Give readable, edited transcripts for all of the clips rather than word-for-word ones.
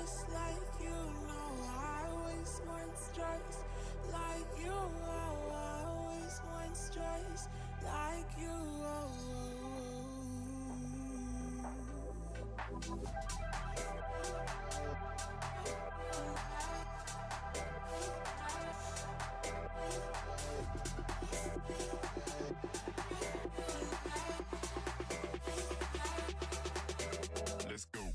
just like you. No, I always want stress like you. Oh, I always want stress like you. Let's go.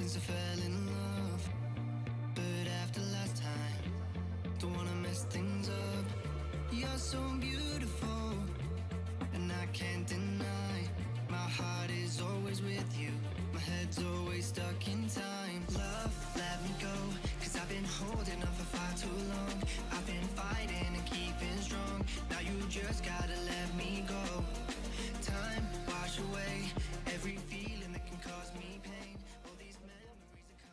since I fell in love. But after last time, don't wanna mess things up. You're so beautiful, and I can't deny. My heart is always with you, my head's always stuck in time. Love, let me go, cause I've been holding on for far too long. I've been fighting and keeping strong, now you just gotta let me go. Time, wash away every feeling that can cause me pain. All these memories I can't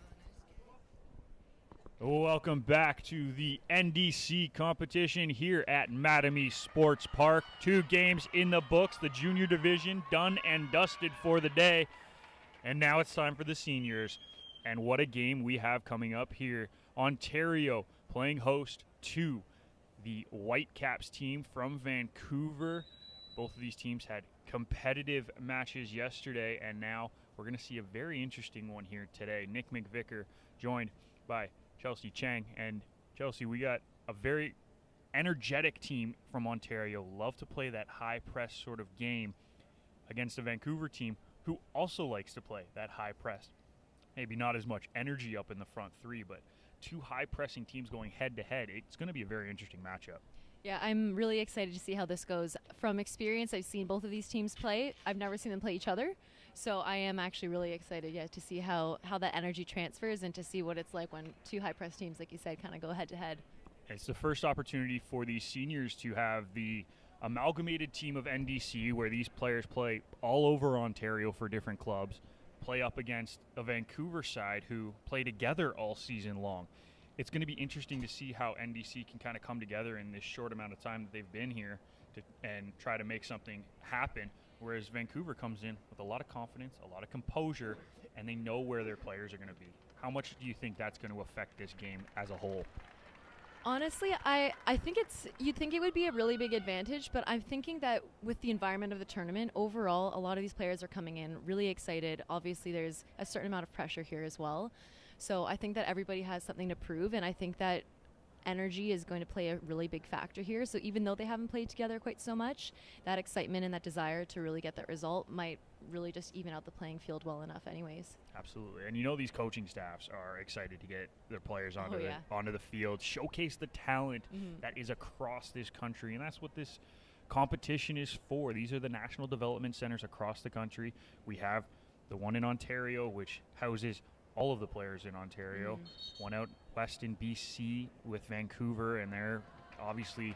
escape. Welcome back to the NDC competition here at Mattamy Sports Park. 2 games in the books, the junior division done and dusted for the day. And now it's time for the seniors. And what a game we have coming up here. Ontario playing host to the Whitecaps team from Vancouver. Both of these teams had competitive matches yesterday, and now we're going to see a very interesting one here today. Nick McVicker joined by Chelsea Chang. And Chelsea, we got a very energetic team from Ontario. Love to play that high press sort of game against a Vancouver team who also likes to play that high press. Maybe not as much energy up in the front three, but 2 high pressing teams going head to head. It's going to be a very interesting matchup. Yeah, I'm really excited to see how this goes. From experience, I've seen both of these teams play. I've never seen them play each other. So I am actually really excited, to see how that energy transfers and to see what it's like when 2 high-press teams, like you said, kind of go head-to-head. It's the first opportunity for these seniors to have the amalgamated team of NDC, where these players play all over Ontario for different clubs, play up against a Vancouver side who play together all season long. It's going to be interesting to see how NDC can kind of come together in this short amount of time that they've been here and try to make something happen, whereas Vancouver comes in with a lot of confidence, a lot of composure, and they know where their players are going to be. How much do you think that's going to affect this game as a whole? Honestly, I think you'd think it would be a really big advantage, but I'm thinking that with the environment of the tournament, overall, a lot of these players are coming in really excited. Obviously, there's a certain amount of pressure here as well. So I think that everybody has something to prove, and I think that energy is going to play a really big factor here. So even though they haven't played together quite so much, that excitement and that desire to really get that result might really just even out the playing field well enough anyways. Absolutely. And these coaching staffs are excited to get their players onto the field, showcase the talent that is across this country, and that's what this competition is for. These are the national development centers across the country. We have the one in Ontario, which houses all of the players in Ontario, one out west in BC with Vancouver, and they're obviously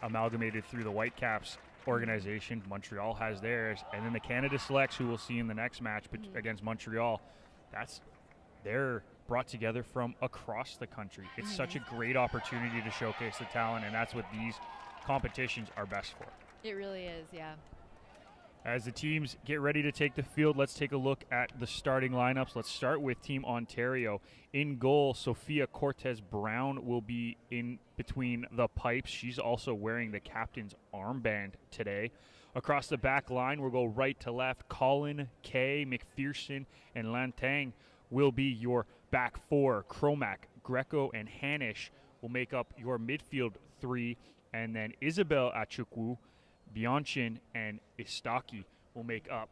amalgamated through the Whitecaps organization. Montreal has theirs, and then the Canada Selects, who we'll see in the next match against Montreal, they're brought together from across the country. It's such a great opportunity to showcase the talent, and that's what these competitions are best for. It really is, yeah. As the teams get ready to take the field, let's take a look at the starting lineups. Let's start with Team Ontario. In goal, Sophia Cortez-Brown will be in between the pipes. She's also wearing the captain's armband today. Across the back line, we'll go right to left. Colin, Kay, McPherson, and Lantang will be your back 4. Cromack, Greco, and Hanish will make up your midfield 3. And then Isabel Achukwu, Bianchin, and Istaki will make up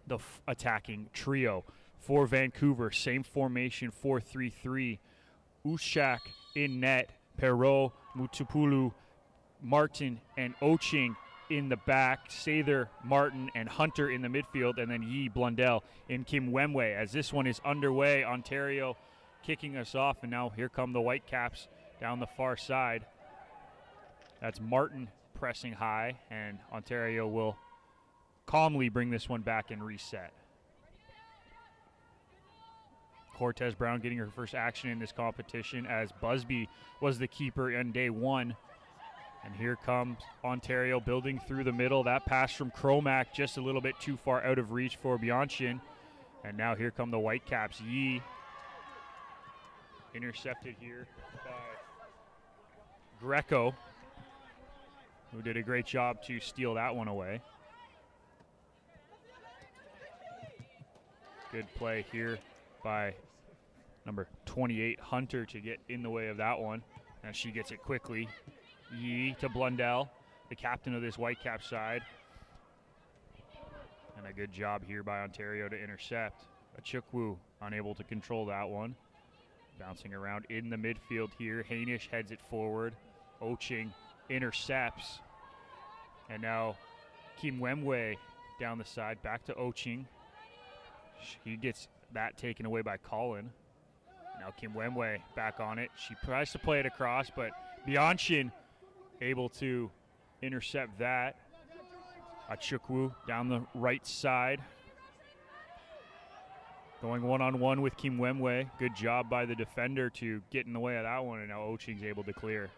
the attacking trio. For Vancouver, same formation, 4-3-3. Ushak in net, Perot, Mutupulu, Martin, and Oching in the back. Sather, Martin, and Hunter in the midfield, and then Yi Blundell in Kimwemwe. As this one is underway, Ontario kicking us off, and now here come the Whitecaps down the far side. That's Martin pressing high, and Ontario will calmly bring this one back and reset. Cortez Brown getting her first action in this competition, as Busby was the keeper on day 1. And here comes Ontario building through the middle. That pass from Cromack just a little bit too far out of reach for Bianchin. And now here come the Whitecaps. Yi intercepted here by Greco, who did a great job to steal that one away. Good play here by number 28, Hunter, to get in the way of that one. And she gets it quickly. Yi to Blundell, the captain of this Whitecap side. And a good job here by Ontario to intercept. Achukwu unable to control that one. Bouncing around in the midfield here. Hainish heads it forward. Oching intercepts. And now Kimwemwe down the side. Back to Oching. He gets that taken away by Colin. Now Kimwemwe back on it. She tries to play it across, but Bianchin able to intercept that. Achukwu down the right side. Going one-on-one with Kimwemwe. Good job by the defender to get in the way of that one, and now Oching's able to clear.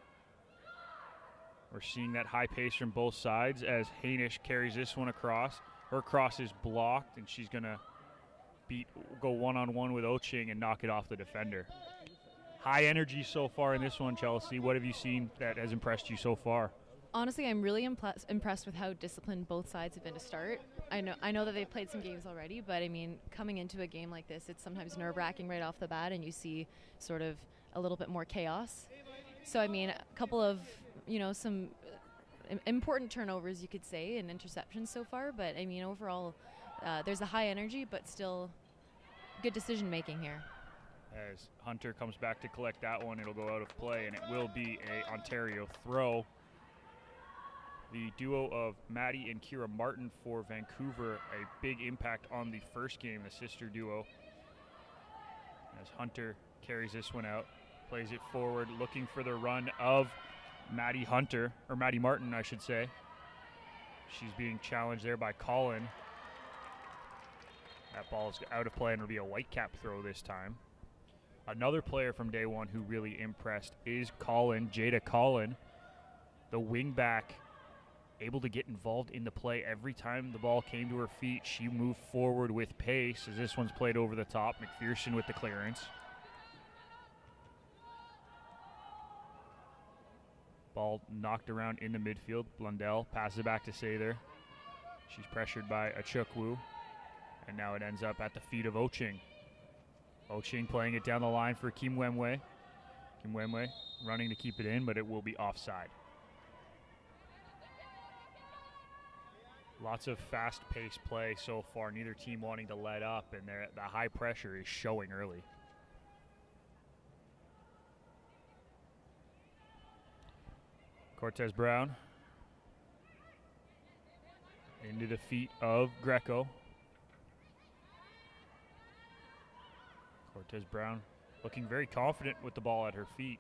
We're seeing that high pace from both sides as Hainish carries this one across. Her cross is blocked, and she's going to go one-on-one with Oching and knock it off the defender. High energy so far in this one, Chelsea. What have you seen that has impressed you so far? Honestly, I'm really impressed with how disciplined both sides have been to start. I know that they've played some games already, but I mean, coming into a game like this, it's sometimes nerve-wracking right off the bat, and you see sort of a little bit more chaos. So, I mean, a couple of, some important turnovers, you could say, and interceptions so far, but I mean, overall, there's a high energy, but still good decision-making here. As Hunter comes back to collect that one, it'll go out of play, and it will be a Ontario throw. The duo of Maddie and Kira Martin for Vancouver, a big impact on the first game, the sister duo. As Hunter carries this one out, plays it forward, looking for the run of Maddie Martin, I should say. She's being challenged there by Colin. That ball is out of play, and it'll be a Whitecap throw this time. Another player from day one who really impressed is Jada Colin, the wingback, able to get involved in the play. Every time the ball came to her feet, she moved forward with pace as this one's played over the top. McPherson with the clearance. Ball knocked around in the midfield. Blundell passes it back to Sather. She's pressured by Achukwu, and now it ends up at the feet of Oching. Oching playing it down the line for Kimwemwe. Kimwemwe running to keep it in, but it will be offside. Lots of fast-paced play so far. Neither team wanting to let up, and the high pressure is showing early. Cortez Brown into the feet of Greco. Cortez Brown looking very confident with the ball at her feet.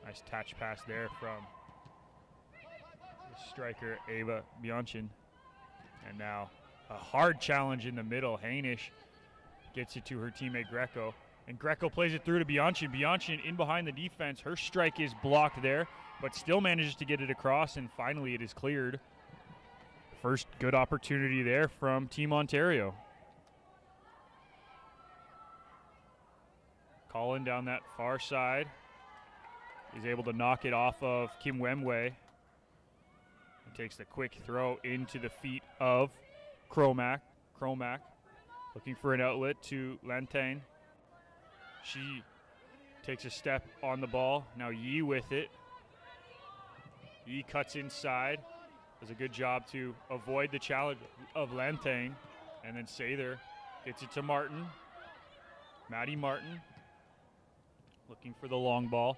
Nice touch pass there from striker Ava Bianchin. And now a hard challenge in the middle. Hainish gets it to her teammate Greco, and Greco plays it through to Bianchin. Bianchin in behind the defense. Her strike is blocked there, but still manages to get it across, and finally it is cleared. First good opportunity there from Team Ontario. Colin down that far side. He's able to knock it off of Kimwemwe. Takes the quick throw into the feet of Cromack. Cromack looking for an outlet to Lantain. She takes a step on the ball. Now Yi with it. Yi cuts inside. Does a good job to avoid the challenge of Lantain. And then Sather gets it to Martin. Maddie Martin looking for the long ball.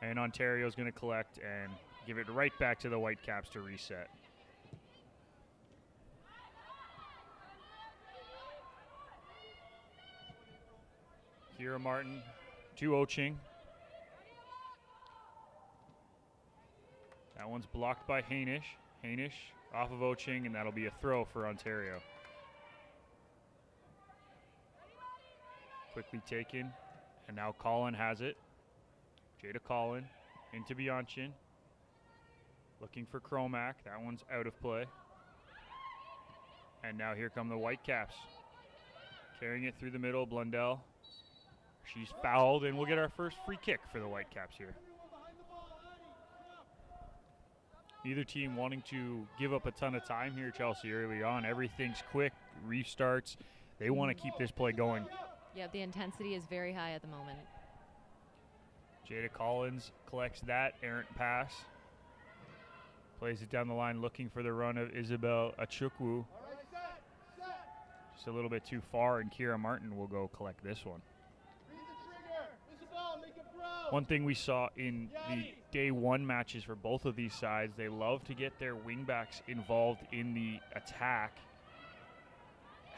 And Ontario's going to collect and give it right back to the Whitecaps to reset. Kira Martin to Oching. That one's blocked by Hainish. Hainish off of Oching, and that'll be a throw for Ontario. Quickly taken, and now Colin has it. Jada Colin into Bianchin. Looking for Cromack. That one's out of play. And now here come the Whitecaps. Carrying it through the middle, Blundell. She's fouled, and we'll get our first free kick for the Whitecaps here. Neither team wanting to give up a ton of time here, Chelsea, early on. Everything's quick, restarts. They want to keep this play going. Yeah, the intensity is very high at the moment. Jada Collins collects that errant pass. Plays it down the line looking for the run of Isabel Achukwu. Just a little bit too far, and Kira Martin will go collect this one. One thing we saw in the day one matches for both of these sides, they love to get their wingbacks involved in the attack.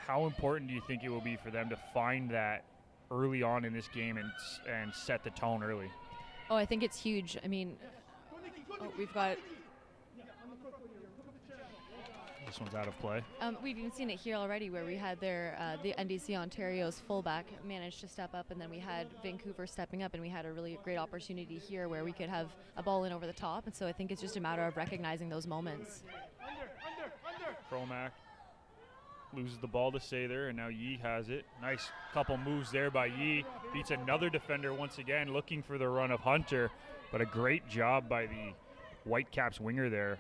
How important do you think it will be for them to find that early on in this game and set the tone early? Oh, I think it's huge. I mean, we've got... This one's out of play. We've even seen it here already where we had the NDC Ontario's fullback managed to step up, and then we had Vancouver stepping up, and we had a really great opportunity here where we could have a ball in over the top. And so I think it's just a matter of recognizing those moments. Cromack loses the ball to Sather, and now Yee has it. Nice couple moves there by Yee. Beats another defender once again, looking for the run of Hunter, but a great job by the Whitecaps winger there.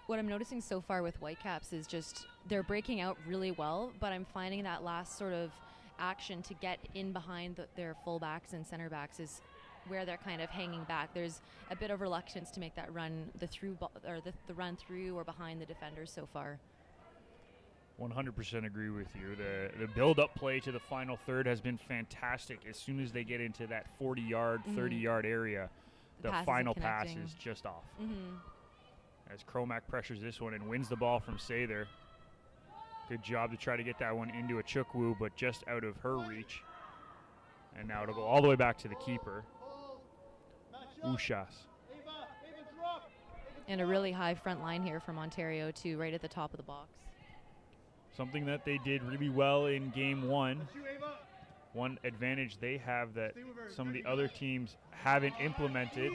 What I'm noticing so far with Whitecaps is just they're breaking out really well, but I'm finding that last sort of action to get in behind their fullbacks and center backs is where they're kind of hanging back. There's a bit of reluctance to make that run, the run through or behind the defenders so far. 100% agree with you. The build-up play to the final third has been fantastic. As soon as they get into that 40-yard, 30-yard area, the final pass is just off. As Cromack pressures this one and wins the ball from Sather. Good job to try to get that one into a Chukwu, but just out of her reach. And now it'll go all the way back to the keeper, Ushas. And a really high front line here from Ontario, too, right at the top of the box. Something that they did really well in game one. One advantage they have that some of the other teams haven't implemented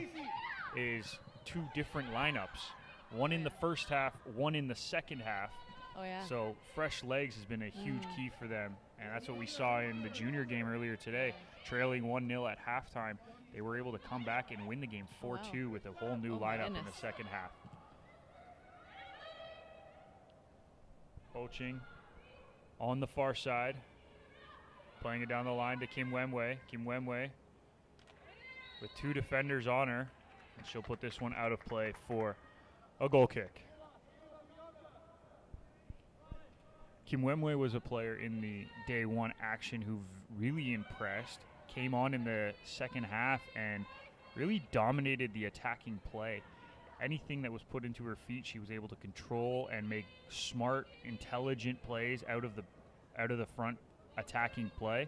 is two different lineups. One in the first half, one in the second half. Oh, yeah. So fresh legs has been a huge key for them. And that's what we saw in the junior game earlier today. Trailing 1-0 at halftime, they were able to come back and win the game 4-2 with a whole new lineup in the second half. Poaching on the far side. Playing it down the line to Kim Wemwe. Kim Wemwe with two defenders on her. And she'll put this one out of play for a goal kick. Kim Wemwe was a player in the day one action who really impressed. Came on in the second half and really dominated the attacking play. Anything that was put into her feet, she was able to control and make smart, intelligent plays out of the front attacking play,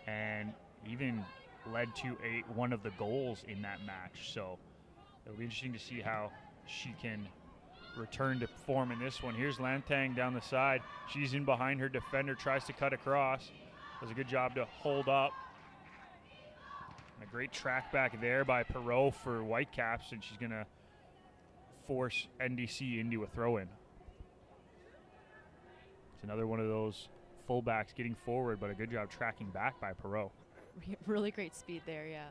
and even led to one of the goals in that match. So it'll be interesting to see how she can return to form in this one. Here's Lantang down the side. She's in behind her defender, tries to cut across. Does a good job to hold up. And a great track back there by Perreault for Whitecaps, and she's going to force NDC into a throw-in. It's another one of those fullbacks getting forward, but a good job tracking back by Perreault. Really great speed there, yeah.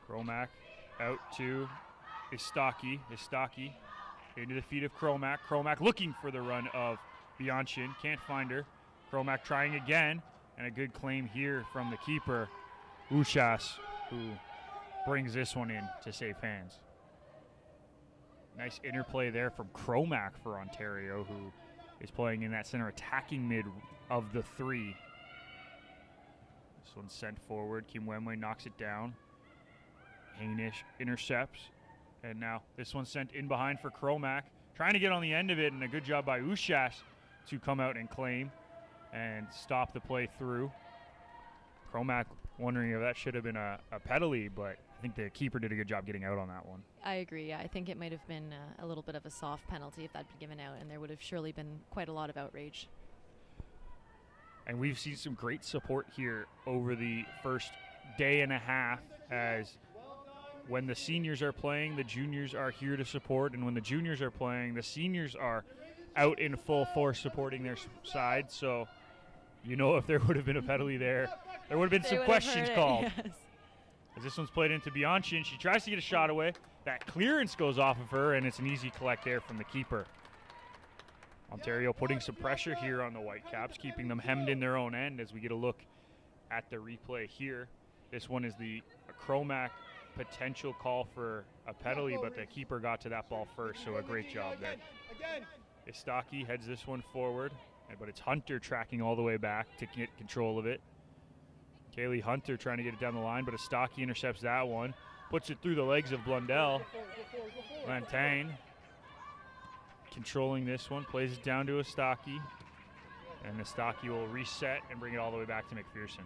Cromack out to Istaki into the feet of Cromack. Cromack looking for the run of Bianchin. Can't find her. Cromack trying again, and a good claim here from the keeper, Ushas, who brings this one in to safe hands. Nice interplay there from Cromack for Ontario, who is playing in that center attacking mid of the three. This one's sent forward. Kim Wemwe knocks it down. Hainish intercepts. And now this one's sent in behind for Cromack. Trying to get on the end of it, and a good job by Ushas to come out and claim and stop the play through. Cromack wondering if that should have been a penalty, but I think the keeper did a good job getting out on that one. I agree, yeah. I think it might have been a little bit of a soft penalty if that'd been given out, and there would have surely been quite a lot of outrage. And we've seen some great support here over the first day and a half, as when the seniors are playing, the juniors are here to support, and when the juniors are playing, the seniors are out in full force supporting their side. So, you know, if there would have been a penalty there, there would have been some questions called. Yes. As this one's played into Bianchin, she tries to get a shot away. That clearance goes off of her, and it's an easy collect there from the keeper. Ontario putting some pressure here on the Whitecaps, keeping them hemmed in their own end as we get a look at the replay here. This one is the Cromack potential call for a penalty, but the keeper got to that ball first, so a great job there. Istaki heads this one forward, but it's Hunter tracking all the way back to get control of it. Kaylee Hunter trying to get it down the line, but Istaki intercepts that one. Puts it through the legs of Blundell. Lantang controlling this one, plays it down to Istaki. And Istaki will reset and bring it all the way back to McPherson.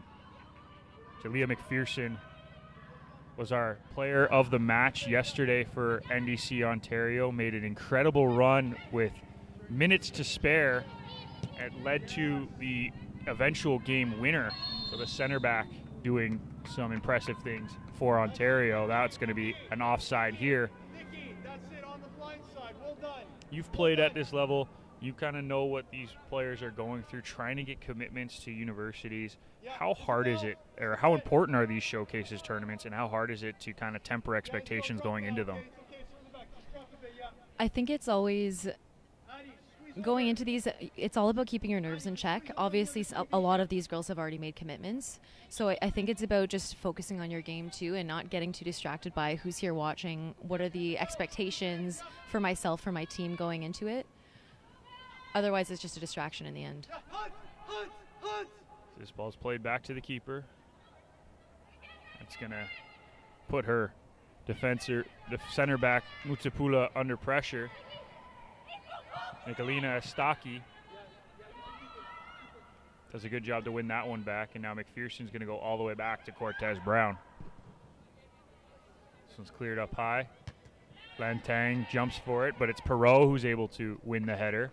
Jalea McPherson was our player of the match yesterday for NDC Ontario. Made an incredible run with minutes to spare. It led to the eventual game winner. So the center back doing some impressive things for Ontario. That's going to be an offside here. That's it on the blind side. Well done. You've played at this level. You kind of know what these players are going through, trying to get commitments to universities. How hard is it, or how important are these showcases tournaments, and how hard is it to kind of temper expectations going into them? I think it's always going into these, it's all about keeping your nerves in check. Obviously, a lot of these girls have already made commitments. So I think it's about just focusing on your game too and not getting too distracted by who's here watching, what are the expectations for myself, for my team going into it. Otherwise, it's just a distraction in the end. This ball's played back to the keeper. That's going to put her the center back, Mutsapula, under pressure. Nicolina Istaki does a good job to win that one back, and now McPherson's going to go all the way back to Cortez Brown. This one's cleared up high. Lantang jumps for it, but it's Perot who's able to win the header.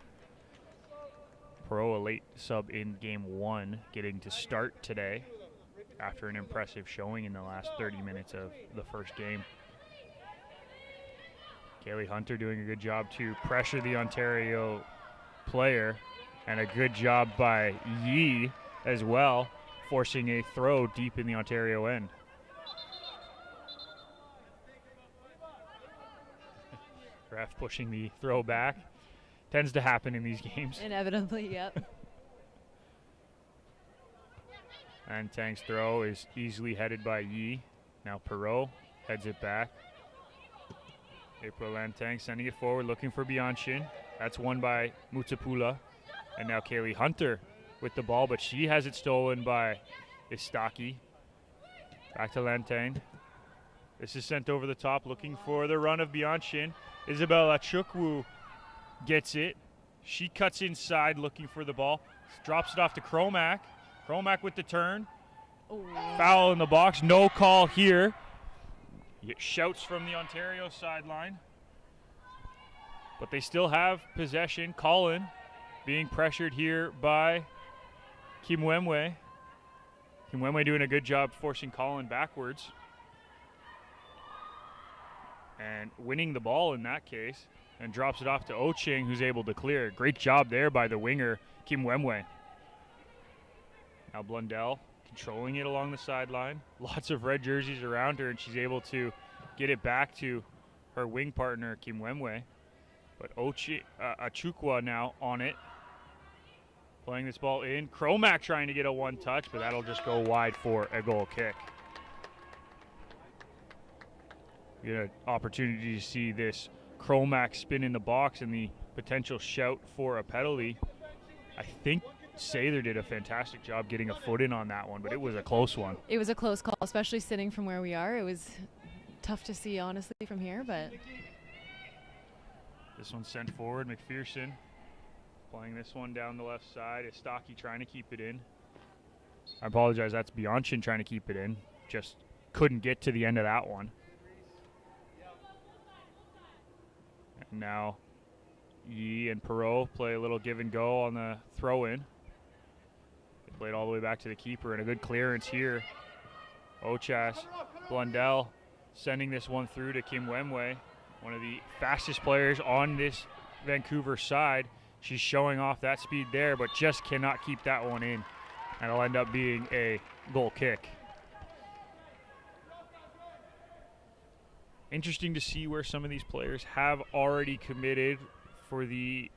Perot, a late sub in game one, getting to start today after an impressive showing in the last 30 minutes of the first game. Kaylee Hunter doing a good job to pressure the Ontario player, and a good job by Yee as well, forcing a throw deep in the Ontario end. Ref pushing the throw back. Tends to happen in these games. Inevitably, yep. And Tang's throw is easily headed by Yee. Now Perot heads it back. April Lantang sending it forward, looking for Bianchin. That's won by Mutsapula. And now Kaylee Hunter with the ball, but she has it stolen by Istaki. Back to Lantang. This is sent over the top, looking for the run of Bianchin. Isabella Chukwu gets it. She cuts inside, looking for the ball. Drops it off to Cromack. Cromack with the turn. Ooh. Foul in the box. No call here. Shouts from the Ontario sideline. But they still have possession. Colin being pressured here by Kimwemwe. Kimwemwe doing a good job forcing Colin backwards. And winning the ball in that case. And drops it off to Oching, who's able to clear. Great job there by the winger, Kimwemwe. Now Blundell controlling it along the sideline. Lots of red jerseys around her, and she's able to get it back to her wing partner, Kimwemwe. But Achukwa now on it. Playing this ball in. Cromack trying to get a one-touch, but that'll just go wide for a goal kick. We get an opportunity to see this Cromack spin in the box and the potential shout for a penalty. I think Sather did a fantastic job getting a foot in on that one, but it was a close one. It was a close call, especially sitting from where we are. It was tough to see, honestly, from here, but... This one's sent forward. McPherson playing this one down the left side. Istaki trying to keep it in. I apologize, that's Bianchin trying to keep it in. Just couldn't get to the end of that one. And now Yee and Perot play a little give and go on the throw-in. They played all the way back to the keeper, and a good clearance here. Ochas, Blundell sending this one through to Kimwemwe, one of the fastest players on this Vancouver side. She's showing off that speed there, but just cannot keep that one in. And it'll end up being a goal kick. Interesting to see where some of these players have already committed for the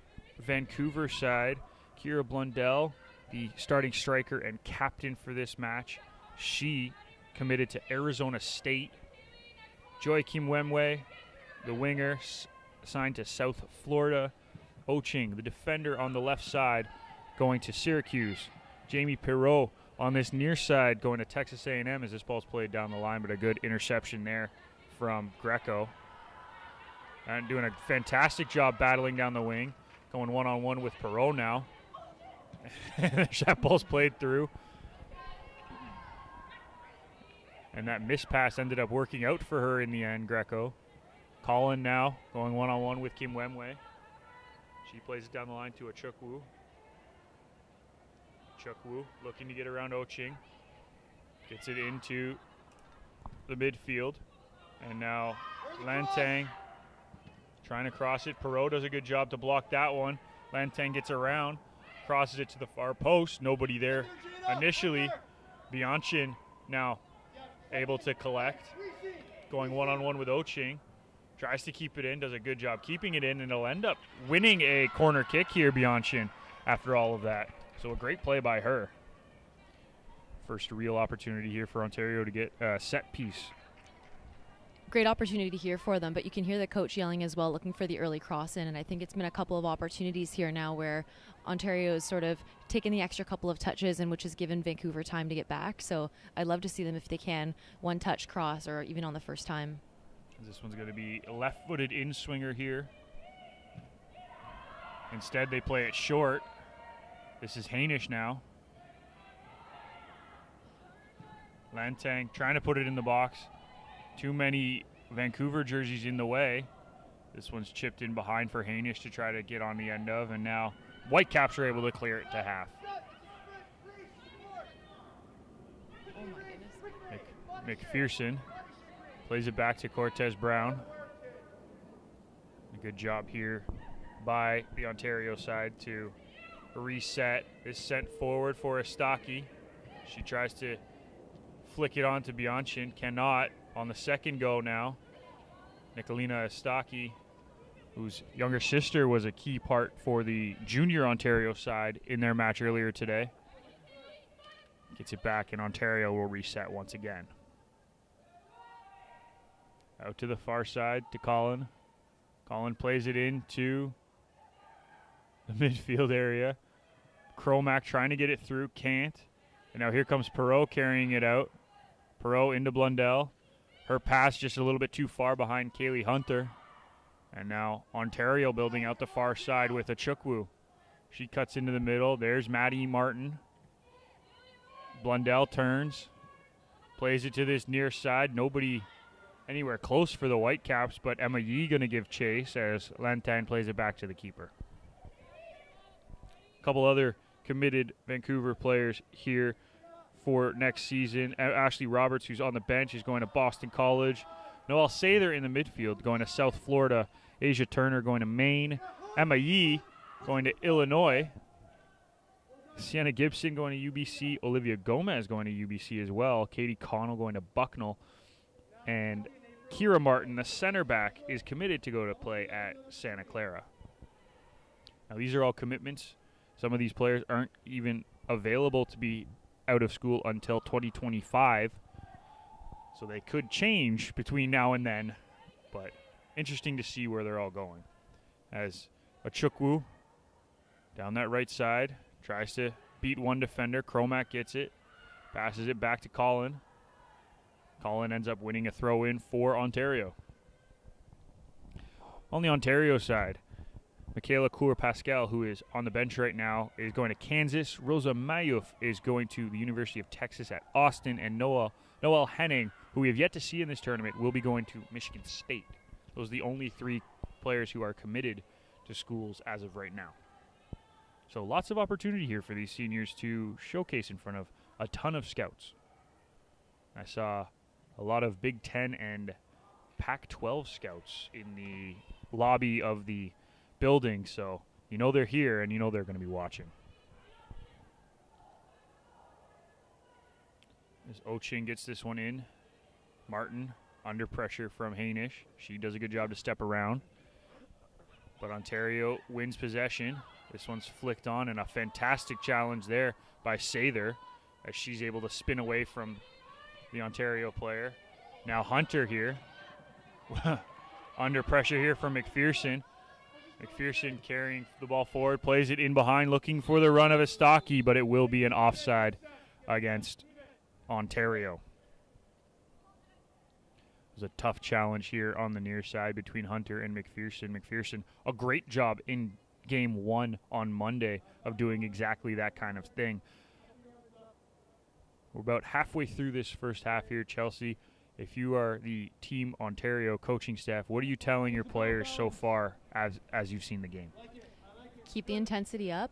Vancouver side. Kira Blundell, the starting striker and captain for this match, she committed to Arizona State. Joy Kimwemwe, the winger, signed to South Florida. Oching, the defender on the left side, going to Syracuse. Jamie Perreault on this near side going to Texas A&M as this ball's played down the line, but a good interception there from Greco. And doing a fantastic job battling down the wing, going one-on-one with Perreault now. That ball's played through. And that missed pass ended up working out for her in the end, Greco. Colin now going one-on-one with Kim Wemwe. She plays it down the line to a Chukwu. Chukwu looking to get around Oching. Gets it into the midfield. And now Lantang trying to cross it. Perreault does a good job to block that one. Lantang gets around, crosses it to the far post. Nobody there initially. Bianchin now able to collect. Going one-on-one with Oching. Tries to keep it in, does a good job keeping it in, and he'll end up winning a corner kick here, Bianchin, after all of that. So a great play by her. First real opportunity here for Ontario to get a set piece. Great opportunity here for them, but you can hear the coach yelling as well, looking for the early cross in, and I think it's been a couple of opportunities here now where Ontario has sort of taken the extra couple of touches and which has given Vancouver time to get back. So I'd love to see them, if they can, one touch cross or even on the first time. This one's going to be a left-footed in-swinger here. Instead, they play it short. This is Hainish now. Lantang trying to put it in the box. Too many Vancouver jerseys in the way. This one's chipped in behind for Hainish to try to get on the end of, and now Whitecaps are able to clear it to half. Oh my goodness. McPherson plays it back to Cortez Brown. A good job here by the Ontario side to reset. Is sent forward for Estaki. She tries to flick it on to Bianchin. Cannot. On the second go now, Nicolina Estaki, whose younger sister was a key part for the junior Ontario side in their match earlier today. Gets it back, and Ontario will reset once again. Out to the far side to Colin. Colin plays it into the midfield area. Cromack trying to get it through, can't. And now here comes Perreault carrying it out. Perreault into Blundell. Her pass just a little bit too far behind Kaylee Hunter. And now Ontario building out the far side with a Chukwu. She cuts into the middle. There's Maddie Martin. Blundell turns. Plays it to this near side. Nobody anywhere close for the Whitecaps, but Emma Yee going to give chase as Lantang plays it back to the keeper. A couple other committed Vancouver players here for next season. Ashley Roberts, who's on the bench, is going to Boston College. Noelle Sather in the midfield going to South Florida. Asia Turner going to Maine. Emma Yee going to Illinois. Sienna Gibson going to UBC. Olivia Gomez going to UBC as well. Katie Connell going to Bucknell. And Kira Martin, the center back, is committed to go to play at Santa Clara. Now, these are all commitments. Some of these players aren't even available to be out of school until 2025. So they could change between now and then. But interesting to see where they're all going. As Achukwu down that right side tries to beat one defender. Cromack gets it. Passes it back to Colin. Colin ends up winning a throw-in for Ontario. On the Ontario side, Michaela Cour-Pascal, who is on the bench right now, is going to Kansas. Rosa Mayuf is going to the University of Texas at Austin. And Noelle Henning, who we have yet to see in this tournament, will be going to Michigan State. Those are the only three players who are committed to schools as of right now. So lots of opportunity here for these seniors to showcase in front of a ton of scouts. I saw a lot of Big Ten and Pac-12 scouts in the lobby of the building, so you know they're here and you know they're going to be watching. As Oching gets this one in, Martin under pressure from Hainish. She does a good job to step around, but Ontario wins possession. This one's flicked on, and a fantastic challenge there by Sather as she's able to spin away from the Ontario player. Now Hunter here. Under pressure here from McPherson. McPherson carrying the ball forward, plays it in behind, looking for the run of Estaki, but it will be an offside against Ontario. It was a tough challenge here on the near side between Hunter and McPherson. McPherson, a great job in game 1 on Monday of doing exactly that kind of thing. We're about halfway through this first half here, Chelsea. If you are the Team Ontario coaching staff, what are you telling your players so far as you've seen the game? Keep the intensity up,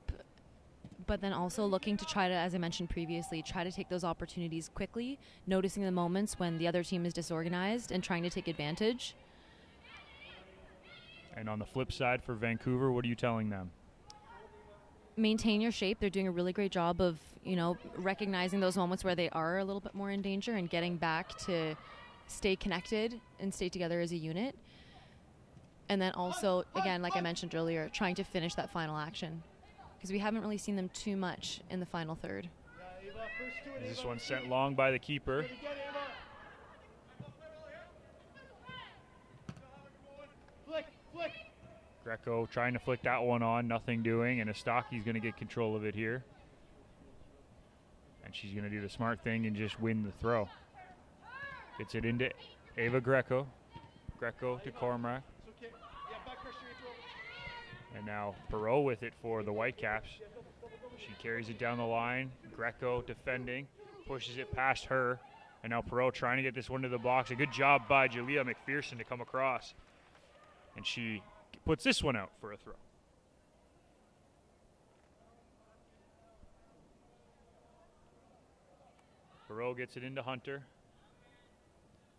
but then also looking to try to, as I mentioned previously, try to take those opportunities quickly, noticing the moments when the other team is disorganized and trying to take advantage. And on the flip side for Vancouver, what are you telling them? Maintain your shape. They're doing a really great job of, recognizing those moments where they are a little bit more in danger and getting back to stay connected and stay together as a unit. And then also, again, like I mentioned earlier, trying to finish that final action, because we haven't really seen them too much in the final third. This one sent long by the keeper. Greco trying to flick that one on, nothing doing, and Estaki's going to get control of it here. And she's going to do the smart thing and just win the throw. Gets it into Ava Greco. Greco to Cormac. And now Perot with it for the Whitecaps. She carries it down the line. Greco defending, pushes it past her. And now Perot trying to get this one to the box. A good job by Jalea McPherson to come across. And she puts this one out for a throw. Perot gets it into Hunter.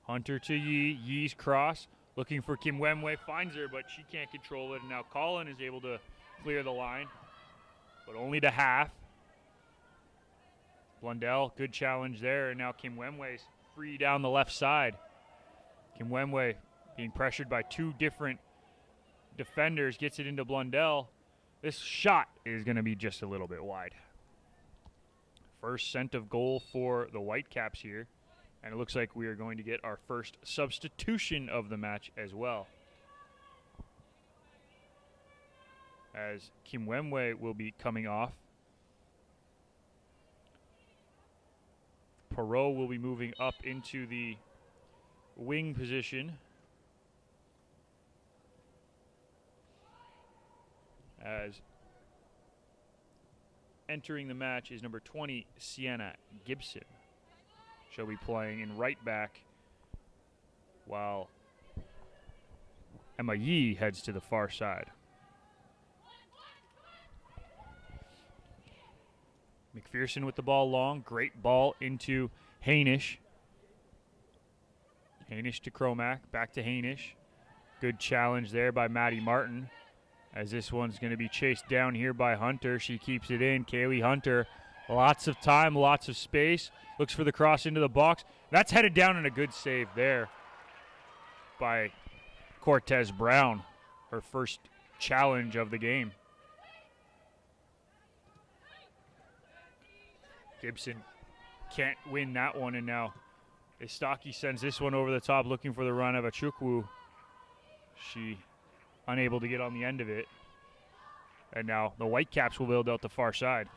Hunter to Yi. Yi's cross. Looking for Kim Wemwe. Finds her, but she can't control it. And now Colin is able to clear the line. But only to half. Blundell, good challenge there. And now Kim Wemwe's free down the left side. Kim Wemwe being pressured by two different defenders. Gets it into Blundell. This shot is going to be just a little bit wide. First scent of goal for the Whitecaps here. And it looks like we are going to get our first substitution of the match as well, as Kim Wemwe will be coming off. Perot will be moving up into the wing position, as entering the match is number 20, Sienna Gibson. She'll be playing in right back, while Emma Yee heads to the far side. McPherson with the ball long. Great ball into Hainish. Hainish to Cromack. Back to Hainish. Good challenge there by Maddie Martin, as this one's going to be chased down here by Hunter. She keeps it in. Kaylee Hunter. Lots of time, lots of space. Looks for the cross into the box. That's headed down, and a good save there by Cortez Brown. Her first challenge of the game. Gibson can't win that one, and now Estaki sends this one over the top looking for the run of Achukwu. She unable to get on the end of it. And now the Whitecaps will build out the far side.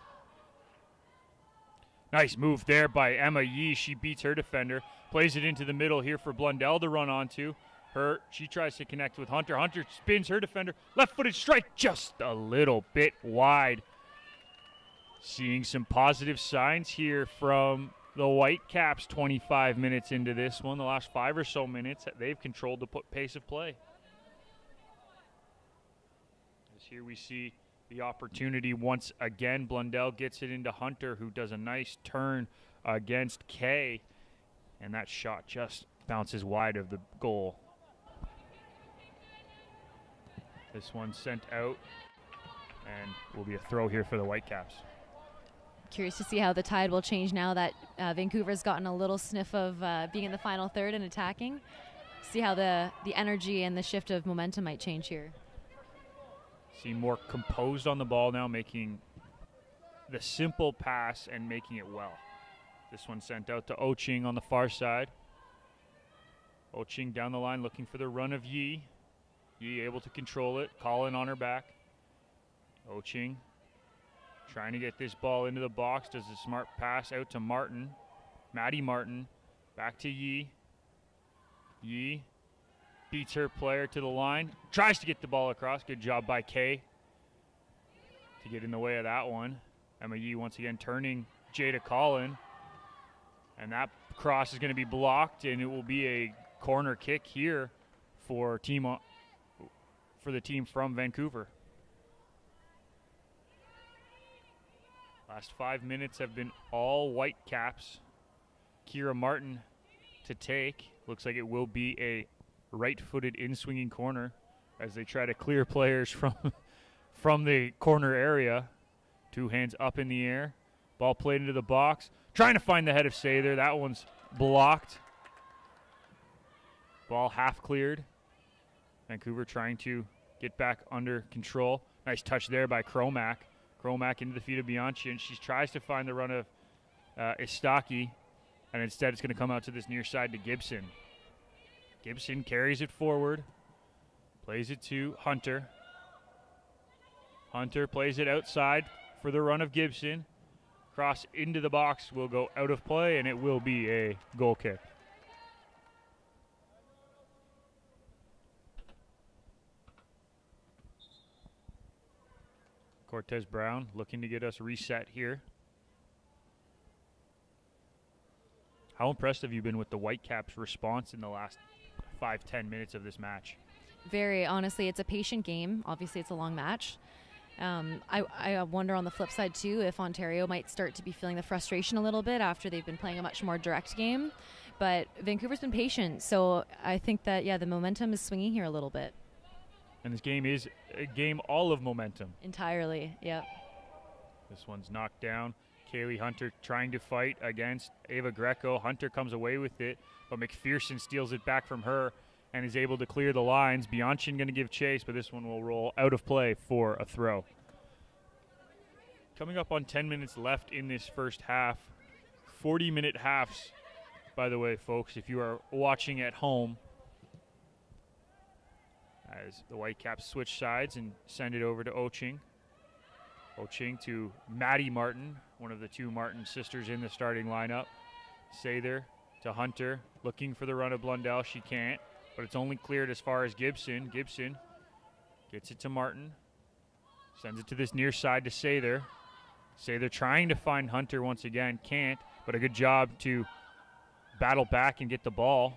Nice move there by Emma Yee. She beats her defender. Plays it into the middle here for Blundell to run onto. She tries to connect with Hunter. Hunter spins her defender. Left-footed strike just a little bit wide. Seeing some positive signs here from the Whitecaps 25 minutes into this one. The last 5 or so minutes, they've controlled the pace of play. As here we see the opportunity once again. Blundell gets it into Hunter, who does a nice turn against Kay. And that shot just bounces wide of the goal. This one sent out and will be a throw here for the Whitecaps. Curious to see how the tide will change now that Vancouver's gotten a little sniff of being in the final third and attacking. See how the energy and the shift of momentum might change here. Seem more composed on the ball now, making the simple pass and making it well. This one sent out to Oching on the far side. Oching down the line looking for the run of Yi. Yi able to control it. Colin on her back. Oching trying to get this ball into the box. Does a smart pass out to Martin. Maddie Martin. Back to Yi. Yi beats her player to the line. Tries to get the ball across. Good job by Kay to get in the way of that one. Emma Yi once again turning Jada Collin. And that cross is going to be blocked, and it will be a corner kick here for the team from Vancouver. Last 5 minutes have been all Whitecaps. Kira Martin to take. Looks like it will be a right-footed in-swinging corner as they try to clear players from the corner area. 2 hands up in the air. Ball played into the box. Trying to find the head of Sather. That one's blocked. Ball half cleared. Vancouver trying to get back under control. Nice touch there by Cromack. Cromack into the feet of Bianchi, and she tries to find the run of Istaki, and instead it's going to come out to this near side to Gibson. Gibson carries it forward, plays it to Hunter. Hunter plays it outside for the run of Gibson. Cross into the box will go out of play, and it will be a goal kick. Cortez Brown looking to get us reset here. How impressed have you been with the Whitecaps' response in the last 5-10 minutes of this match? Very honestly, it's a patient game. Obviously, it's a long match. I wonder on the flip side, too, if Ontario might start to be feeling the frustration a little bit after they've been playing a much more direct game. But Vancouver's been patient, so I think that, the momentum is swinging here a little bit. And this game is a game all of momentum. Entirely, yeah. This one's knocked down. Kaylee Hunter trying to fight against Ava Greco. Hunter comes away with it, but McPherson steals it back from her and is able to clear the lines. Bianchin going to give chase, but this one will roll out of play for a throw. Coming up on 10 minutes left in this first half. 40-minute halves, by the way, folks, if you are watching at home. As the Whitecaps switch sides and send it over to Oching. Oching to Maddie Martin, one of the 2 Martin sisters in the starting lineup. Sather to Hunter, looking for the run of Blundell. She can't, but it's only cleared as far as Gibson. Gibson gets it to Martin. Sends it to this near side to Sather. Sather trying to find Hunter once again. Can't, but a good job to battle back and get the ball.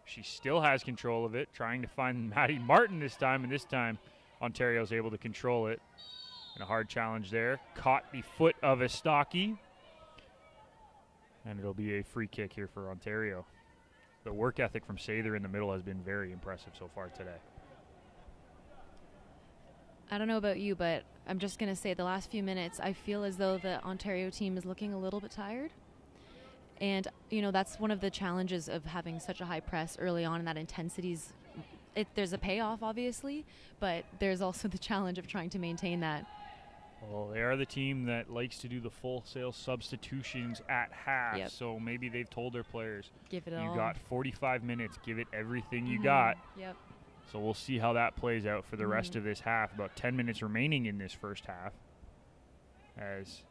She still has control of it, trying to find Maddie Martin this time, and this time Ontario's able to control it. And a hard challenge there. Caught the foot of Istaki. And it'll be a free kick here for Ontario. The work ethic from Sather in the middle has been very impressive so far today. I don't know about you, but I'm just going to say the last few minutes, I feel as though the Ontario team is looking a little bit tired. And, that's one of the challenges of having such a high press early on, and that intensity's there's a payoff, obviously, but there's also the challenge of trying to maintain that. Well, they are the team that likes to do the full-sale substitutions at half, so maybe they've told their players, give it all. You got 45 minutes, give it everything you got. Yep. So we'll see how that plays out for the rest of this half. About 10 minutes remaining in this first half as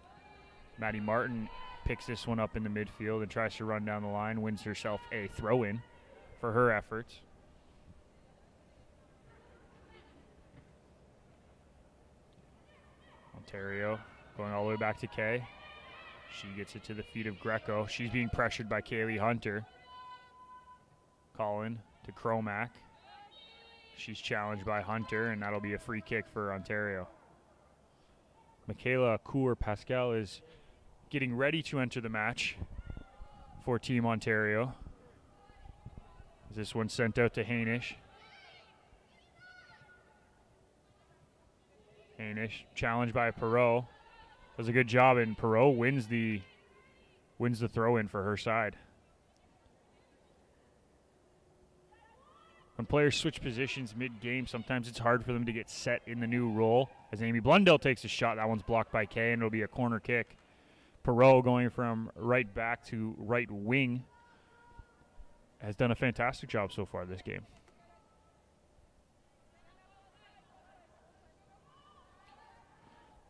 Maddie Martin picks this one up in the midfield and tries to run down the line, wins herself a throw-in for her efforts. Ontario going all the way back to Kay. She gets it to the feet of Greco. She's being pressured by Kaylee Hunter. Colin to Cromack. She's challenged by Hunter, and that'll be a free kick for Ontario. Michaela Cour-Pascal is getting ready to enter the match for Team Ontario. This one sent out to Hainish. Hainish challenged by Perreault. Does a good job, and Perreault wins the throw-in for her side. When players switch positions mid-game, sometimes it's hard for them to get set in the new role. As Amy Blundell takes a shot, that one's blocked by Kay, and it'll be a corner kick. Perreault going from right back to right wing has done a fantastic job so far this game.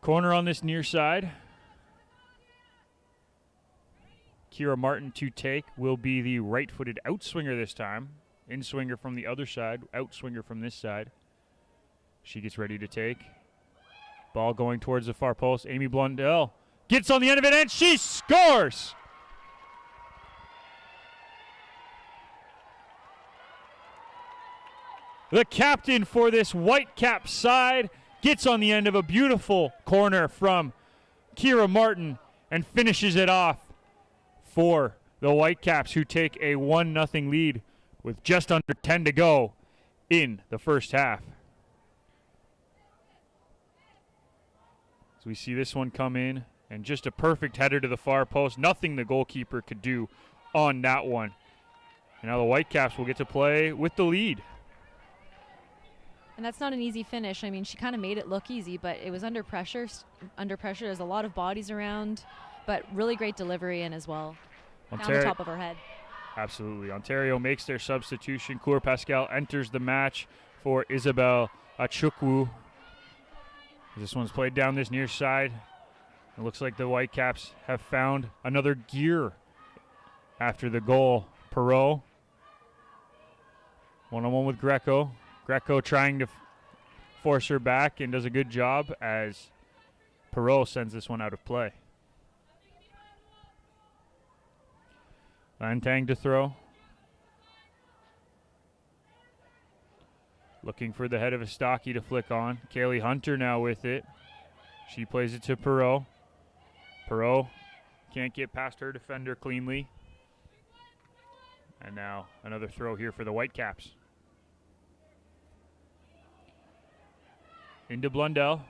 Corner on this near side. Kira Martin to take will be the right-footed outswinger this time. In-swinger from the other side, outswinger from this side. She gets ready to take. Ball going towards the far post. Amy Blundell gets on the end of it, and she scores! The captain for this Whitecap side gets on the end of a beautiful corner from Kira Martin and finishes it off for the Whitecaps, who take a 1-0 lead with just under 10 to go in the first half. So we see this one come in, and just a perfect header to the far post. Nothing the goalkeeper could do on that one. And now the Whitecaps will get to play with the lead. And that's not an easy finish. I mean, she kind of made it look easy, but it was under pressure. Under pressure, there's a lot of bodies around, but really great delivery in as well. Down the top of her head. Absolutely. Ontario makes their substitution. Cour Pascal enters the match for Isabel Achukwu. This one's played down this near side. It looks like the Whitecaps have found another gear after the goal. Perot, one-on-one with Greco. Greco trying to force her back and does a good job as Perot sends this one out of play. Lantang to throw. Looking for the head of Estaki to flick on. Kaylee Hunter now with it. She plays it to Perot. Perot can't get past her defender cleanly. And now another throw here for the Whitecaps. Into Blundell.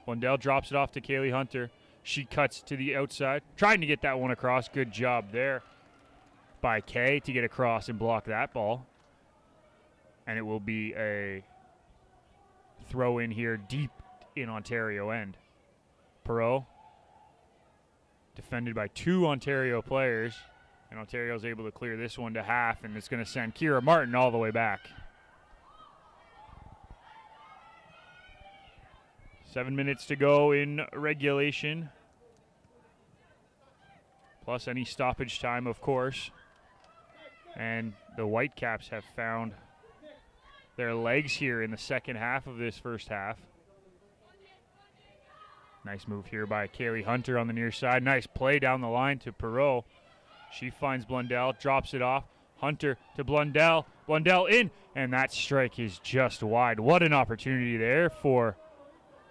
Blundell drops it off to Kaylee Hunter. She cuts to the outside, trying to get that one across. Good job there by Kay to get across and block that ball. And it will be a throw in here deep in Ontario end. Perot, defended by 2 Ontario players, and Ontario's able to clear this one to half, and it's going to send Kira Martin all the way back. 7 minutes to go in regulation, plus any stoppage time, of course. And the Whitecaps have found their legs here in the second half of this first half. Nice move here by Kaylee Hunter on the near side. Nice play down the line to Perot. She finds Blundell, drops it off. Hunter to Blundell. Blundell in, and that strike is just wide. What an opportunity there for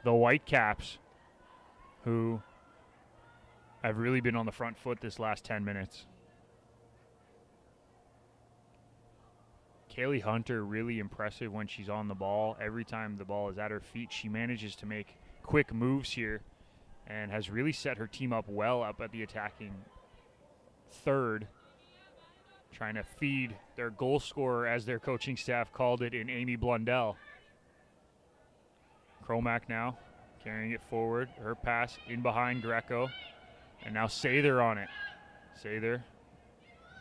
the Whitecaps, who have really been on the front foot this last 10 minutes. Kaylee Hunter, really impressive when she's on the ball. Every time the ball is at her feet, she manages to make quick moves here and has really set her team up well up at the attacking third, trying to feed their goal scorer, as their coaching staff called it, in Amy Blundell. Cromack now carrying it forward. Her pass in behind Greco. And now Sather on it. Sather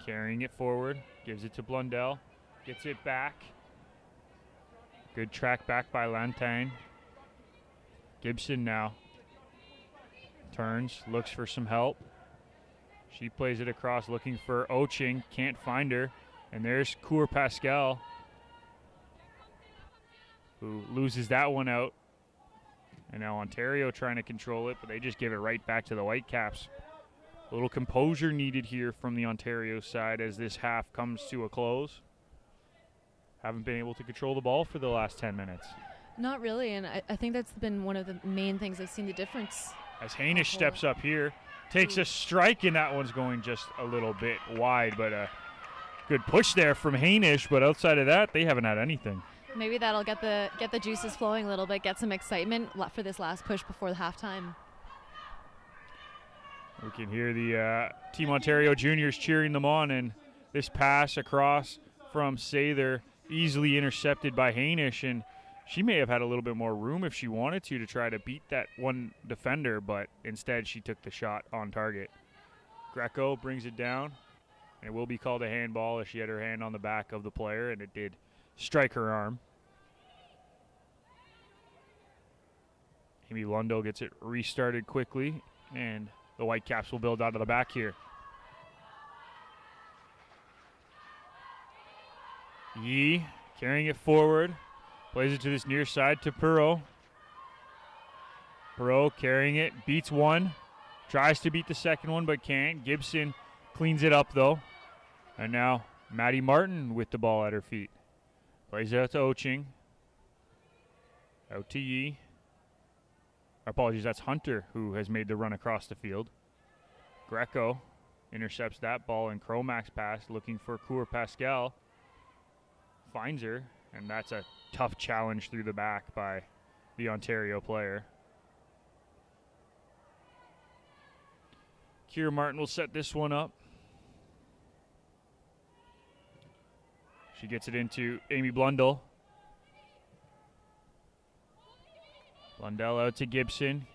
carrying it forward. Gives it to Blundell. Gets it back. Good track back by Lantang. Gibson now turns, looks for some help. She plays it across, looking for Oching. Can't find her. And there's Cour Pascal, who loses that one out. And now Ontario trying to control it, but they just give it right back to the Whitecaps. A little composure needed here from the Ontario side as this half comes to a close. Haven't been able to control the ball for the last 10 minutes. Not really, and I think that's been one of the main things I've seen the difference. As Hainish steps up here, takes a strike, and that one's going just a little bit wide, but a good push there from Hainish, but outside of that, they haven't had anything. Maybe that'll get the juices flowing a little bit, get some excitement for this last push before the halftime. We can hear the Team Ontario juniors cheering them on, and this pass across from Sather easily intercepted by Hainish, and she may have had a little bit more room if she wanted to try to beat that one defender, but instead she took the shot on target. Greco brings it down, and it will be called a handball as she had her hand on the back of the player, and it did strike her arm. Amy Lundo gets it restarted quickly, and the Whitecaps will build out of the back here. Yee carrying it forward, plays it to this near side to Perot. Perot carrying it, beats one, tries to beat the second one but can't. Gibson cleans it up though. And now Maddie Martin with the ball at her feet. Plays it out to Oching. Out to Yee. Apologies, that's Hunter who has made the run across the field. Greco intercepts that ball in Cromack's pass, looking for Cour Pascal. Finds her, and that's a tough challenge through the back by the Ontario player. Kira Martin will set this one up. She gets it into Amy Blundell. Blundell out to Gibson.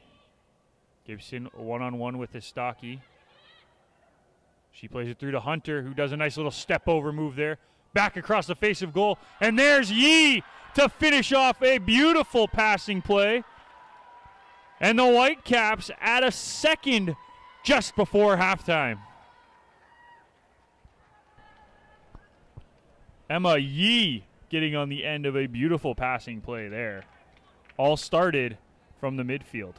Gibson one-on-one with Istaki. She plays it through to Hunter, who does a nice little step-over move there. Back across the face of goal. And there's Yee to finish off a beautiful passing play. And the Whitecaps add a second just before halftime. Emma Yee getting on the end of a beautiful passing play there. All started from the midfield.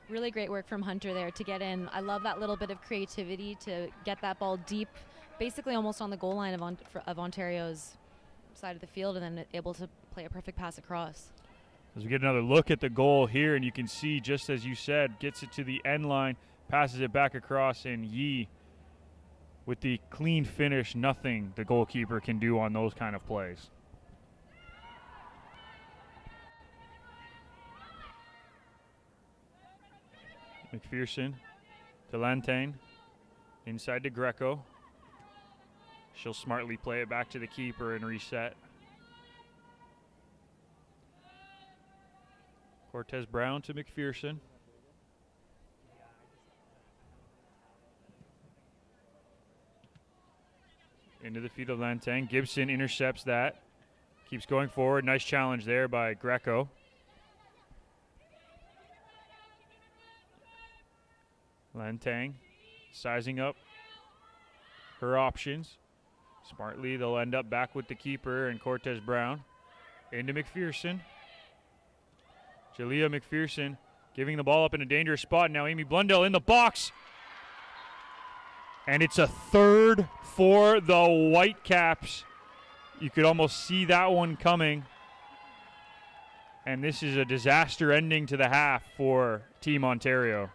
Really great work from Hunter there to get in. I love that little bit of creativity to get that ball deep, basically almost on the goal line of Ontario's side of the field, and then able to play a perfect pass across. As we get another look at the goal here, and you can see, just as you said, gets it to the end line, passes it back across, and Yee, with the clean finish, nothing the goalkeeper can do on those kind of plays. McPherson to Lantain, inside to Greco. She'll smartly play it back to the keeper and reset. Cortez Brown to McPherson. Into the feet of Lantain. Gibson intercepts that. Keeps going forward. Nice challenge there by Greco. Lantain sizing up her options. Smartly, they'll end up back with the keeper and Cortez Brown. Into McPherson. Jalea McPherson giving the ball up in a dangerous spot. Now Amy Blundell in the box. And it's a third for the Whitecaps. You could almost see that one coming. And this is a disaster ending to the half for Team Ontario.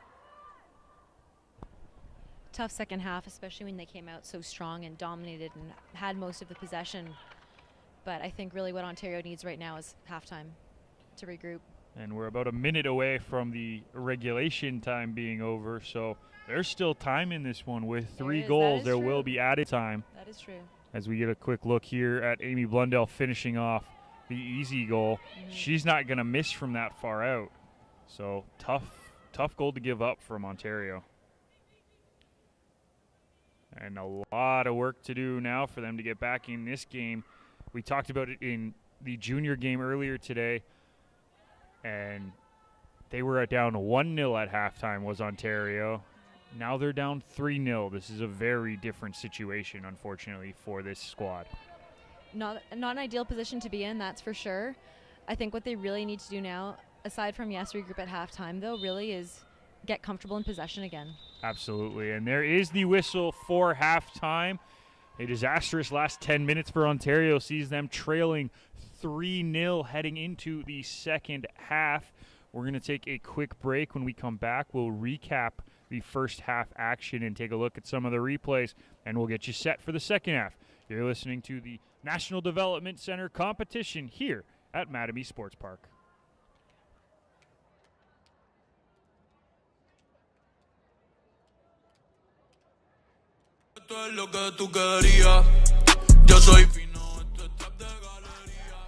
Tough second half, especially when they came out so strong and dominated and had most of the possession. But I think really what Ontario needs right now is halftime to regroup. And we're about a minute away from the regulation time being over, so there's still time in this one. With 3 goals, there will be added time. That is true. As we get a quick look here at Amy Blundell finishing off the easy goal. She's not going to miss from that far out. So tough goal to give up from Ontario. And a lot of work to do now for them to get back in this game. We talked about it in the junior game earlier today, and they were down 1-0 at halftime, was Ontario. Now they're down 3-0. This is a very different situation, unfortunately, for this squad. Not an ideal position to be in, that's for sure. I think what they really need to do now, aside from regroup at halftime, though, really is get comfortable in possession again. Absolutely, and there is the whistle for halftime. A disastrous last 10 minutes for Ontario sees them trailing 3-0 heading into the second half. We're going to take a quick break. When we come back, we'll recap the first half action and take a look at some of the replays, and we'll get you set for the second half. You're listening to the National Development Center competition here at Mattamy Sports Park. Esto es lo que tú querías. Yo soy fino, esto es trap de galería.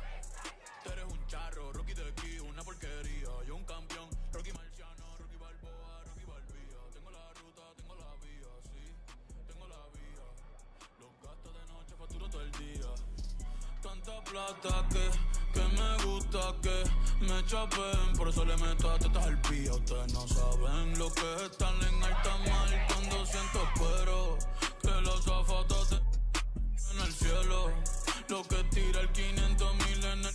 Tú eres un charro, Rocky de aquí, una porquería. Yo un campeón, Rocky Marciano, Rocky Balboa, Rocky Balbía. Tengo la ruta, tengo la vía, sí, tengo la vía. Los gastos de noche facturo todo el día. Tanta plata que Que me gusta que me chapen, por eso le meto a tetas al pía. Ustedes no saben lo que es estar en alta mar cuando siento espero que los zapatos te en el cielo. Lo que tira el 500,000 en el...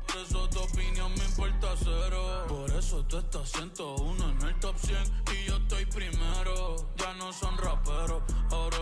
Por eso tu opinión me importa cero. Por eso tú estás 101 en el top 100 y yo estoy primero. Ya no son raperos, ahora...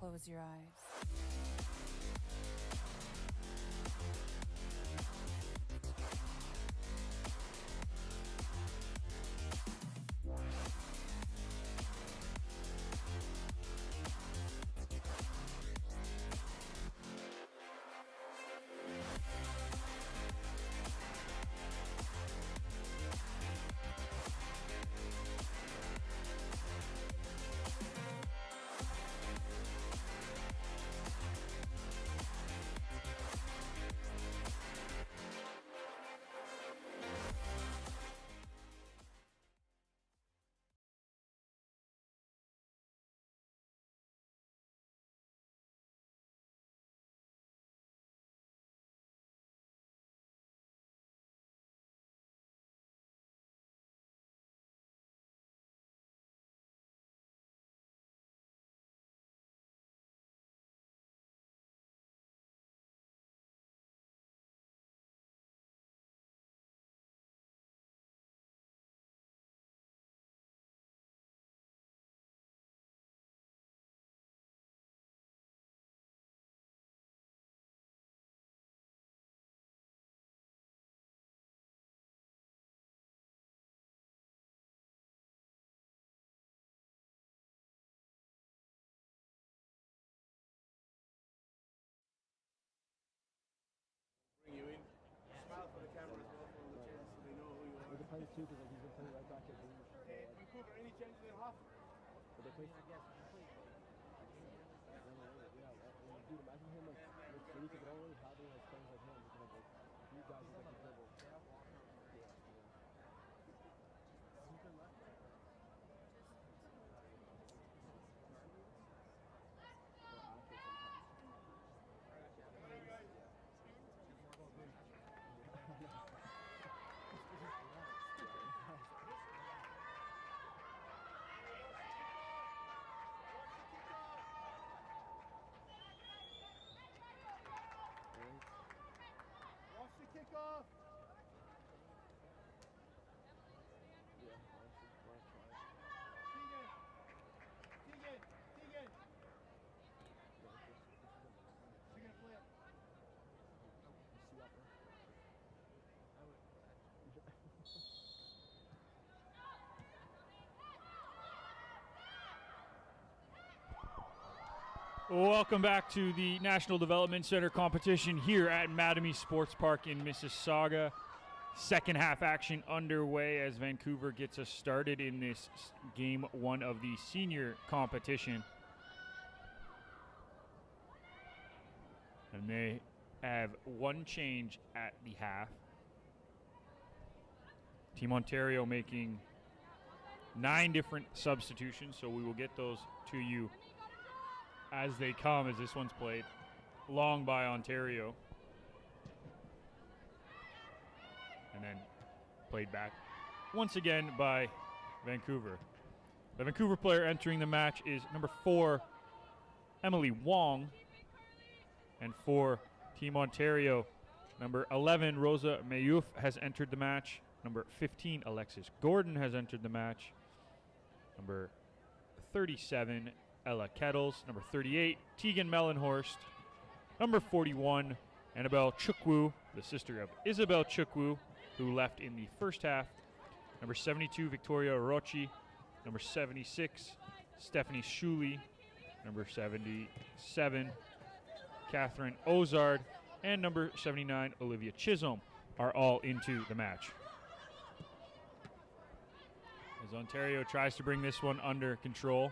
Close your eyes. too, because like he's been playing right back at Vancouver. Hey, Vancouver, any changes in half? But they play. Dude, imagine him like City, because they don't really have any like players like him. Because like these guys are like the dribble. Watch the kickoff. Yeah, honestly, why not try? Keegan. Keegan. Keegan. Yeah, this is You're gonna play it. you see that, bro? Welcome back to the National Development Center competition here at Mattamy Sports Park in Mississauga. Second half action underway as Vancouver gets us started in this game one of the senior competition. And they have one change at the half. Team Ontario making 9 different substitutions, so we will get those to you as they come, as this one's played long by Ontario and then played back once again by Vancouver. The Vancouver player entering the match is number 4, Emily Wong, and for Team Ontario, number 11, Rosa Mayouf has entered the match. Number 15, Alexis Gordon has entered the match. Number 37, Ella Kettles. Number 38, Tegan Mellenhorst. Number 41, Annabelle Chukwu, the sister of Isabel Chukwu, who left in the first half. Number 72, Victoria Orochi. Number 76, Stephanie Shuley. Number 77, Catherine Ozard. And number 79, Olivia Chisholm, are all into the match. As Ontario tries to bring this one under control.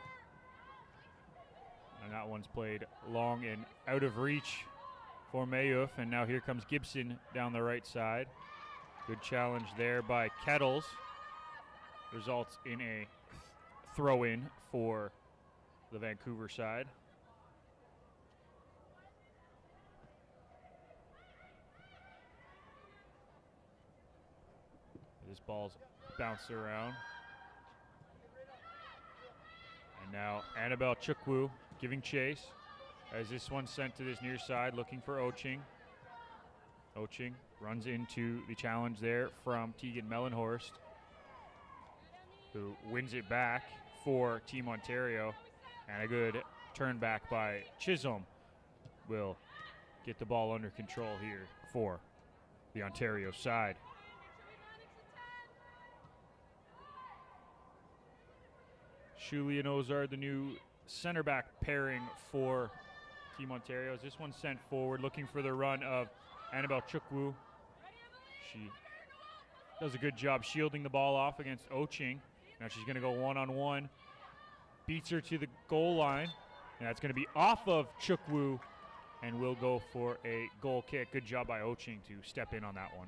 And that one's played long and out of reach for Mayouf. And now here comes Gibson down the right side. Good challenge there by Kettles. Results in a throw-in for the Vancouver side. This ball's bounced around. And now Annabelle Chukwu giving chase as this one's sent to this near side looking for Oching. Oching runs into the challenge there from Tegan Mellenhorst, who wins it back for Team Ontario. And a good turn back by Chisholm will get the ball under control here for the Ontario side. Shuley and Ozard, the new center back pairing for Team Ontario. As this one's sent forward, looking for the run of Annabelle Chukwu. She does a good job shielding the ball off against Oching. Now she's going to go one-on-one. Beats her to the goal line. And that's going to be off of Chukwu and will go for a goal kick. Good job by Oching to step in on that one.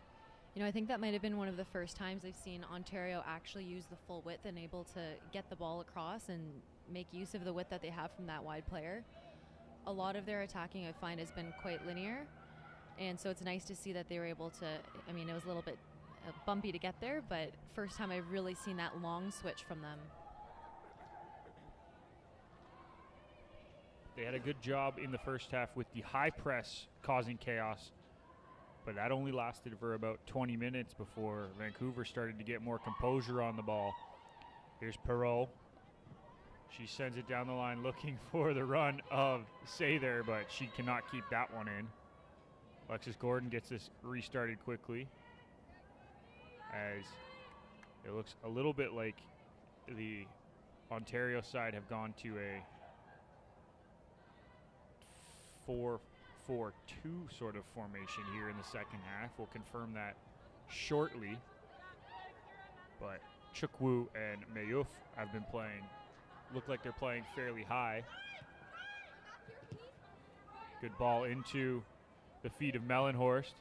You know, I think that might have been one of the first times I've seen Ontario actually use the full width and able to get the ball across and make use of the width that they have from that wide player. A lot of their attacking, I find, has been quite linear. And so it's nice to see that they were able to, I mean, it was a little bit bumpy to get there, but first time I've really seen that long switch from them. They had a good job in the first half with the high press causing chaos, but that only lasted for about 20 minutes before Vancouver started to get more composure on the ball. Here's Perot. She sends it down the line looking for the run of Sather, but she cannot keep that one in. Alexis Gordon gets this restarted quickly, as it looks a little bit like the Ontario side have gone to a 4-4-2 sort of formation here in the second half. We'll confirm that shortly. but Chukwu and Mayuf have been playing, look like they're playing fairly high. Good ball into the feet of Mellenhorst.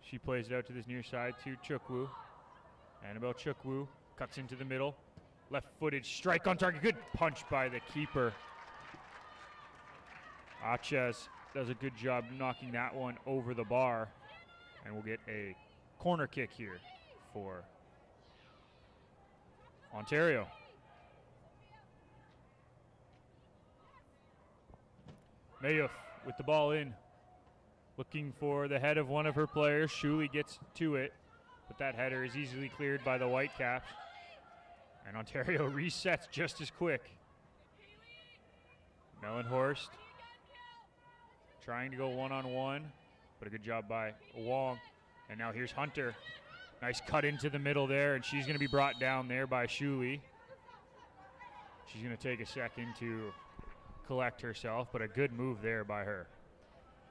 She plays it out to this near side to Chukwu. Annabelle Chukwu cuts into the middle. Left-footed strike on target. Good punch by the keeper. Achez does a good job knocking that one over the bar. And we'll get a corner kick here for Ontario. Mayuf with the ball in. Looking for the head of one of her players. Shuley gets to it, but that header is easily cleared by the Whitecaps. And Ontario resets just as quick. Mellenhorst trying to go one-on-one, but a good job by Wong. And now here's Hunter. Nice cut into the middle there, and she's going to be brought down there by Shuley. She's going to take a second to collect herself, but a good move there by her.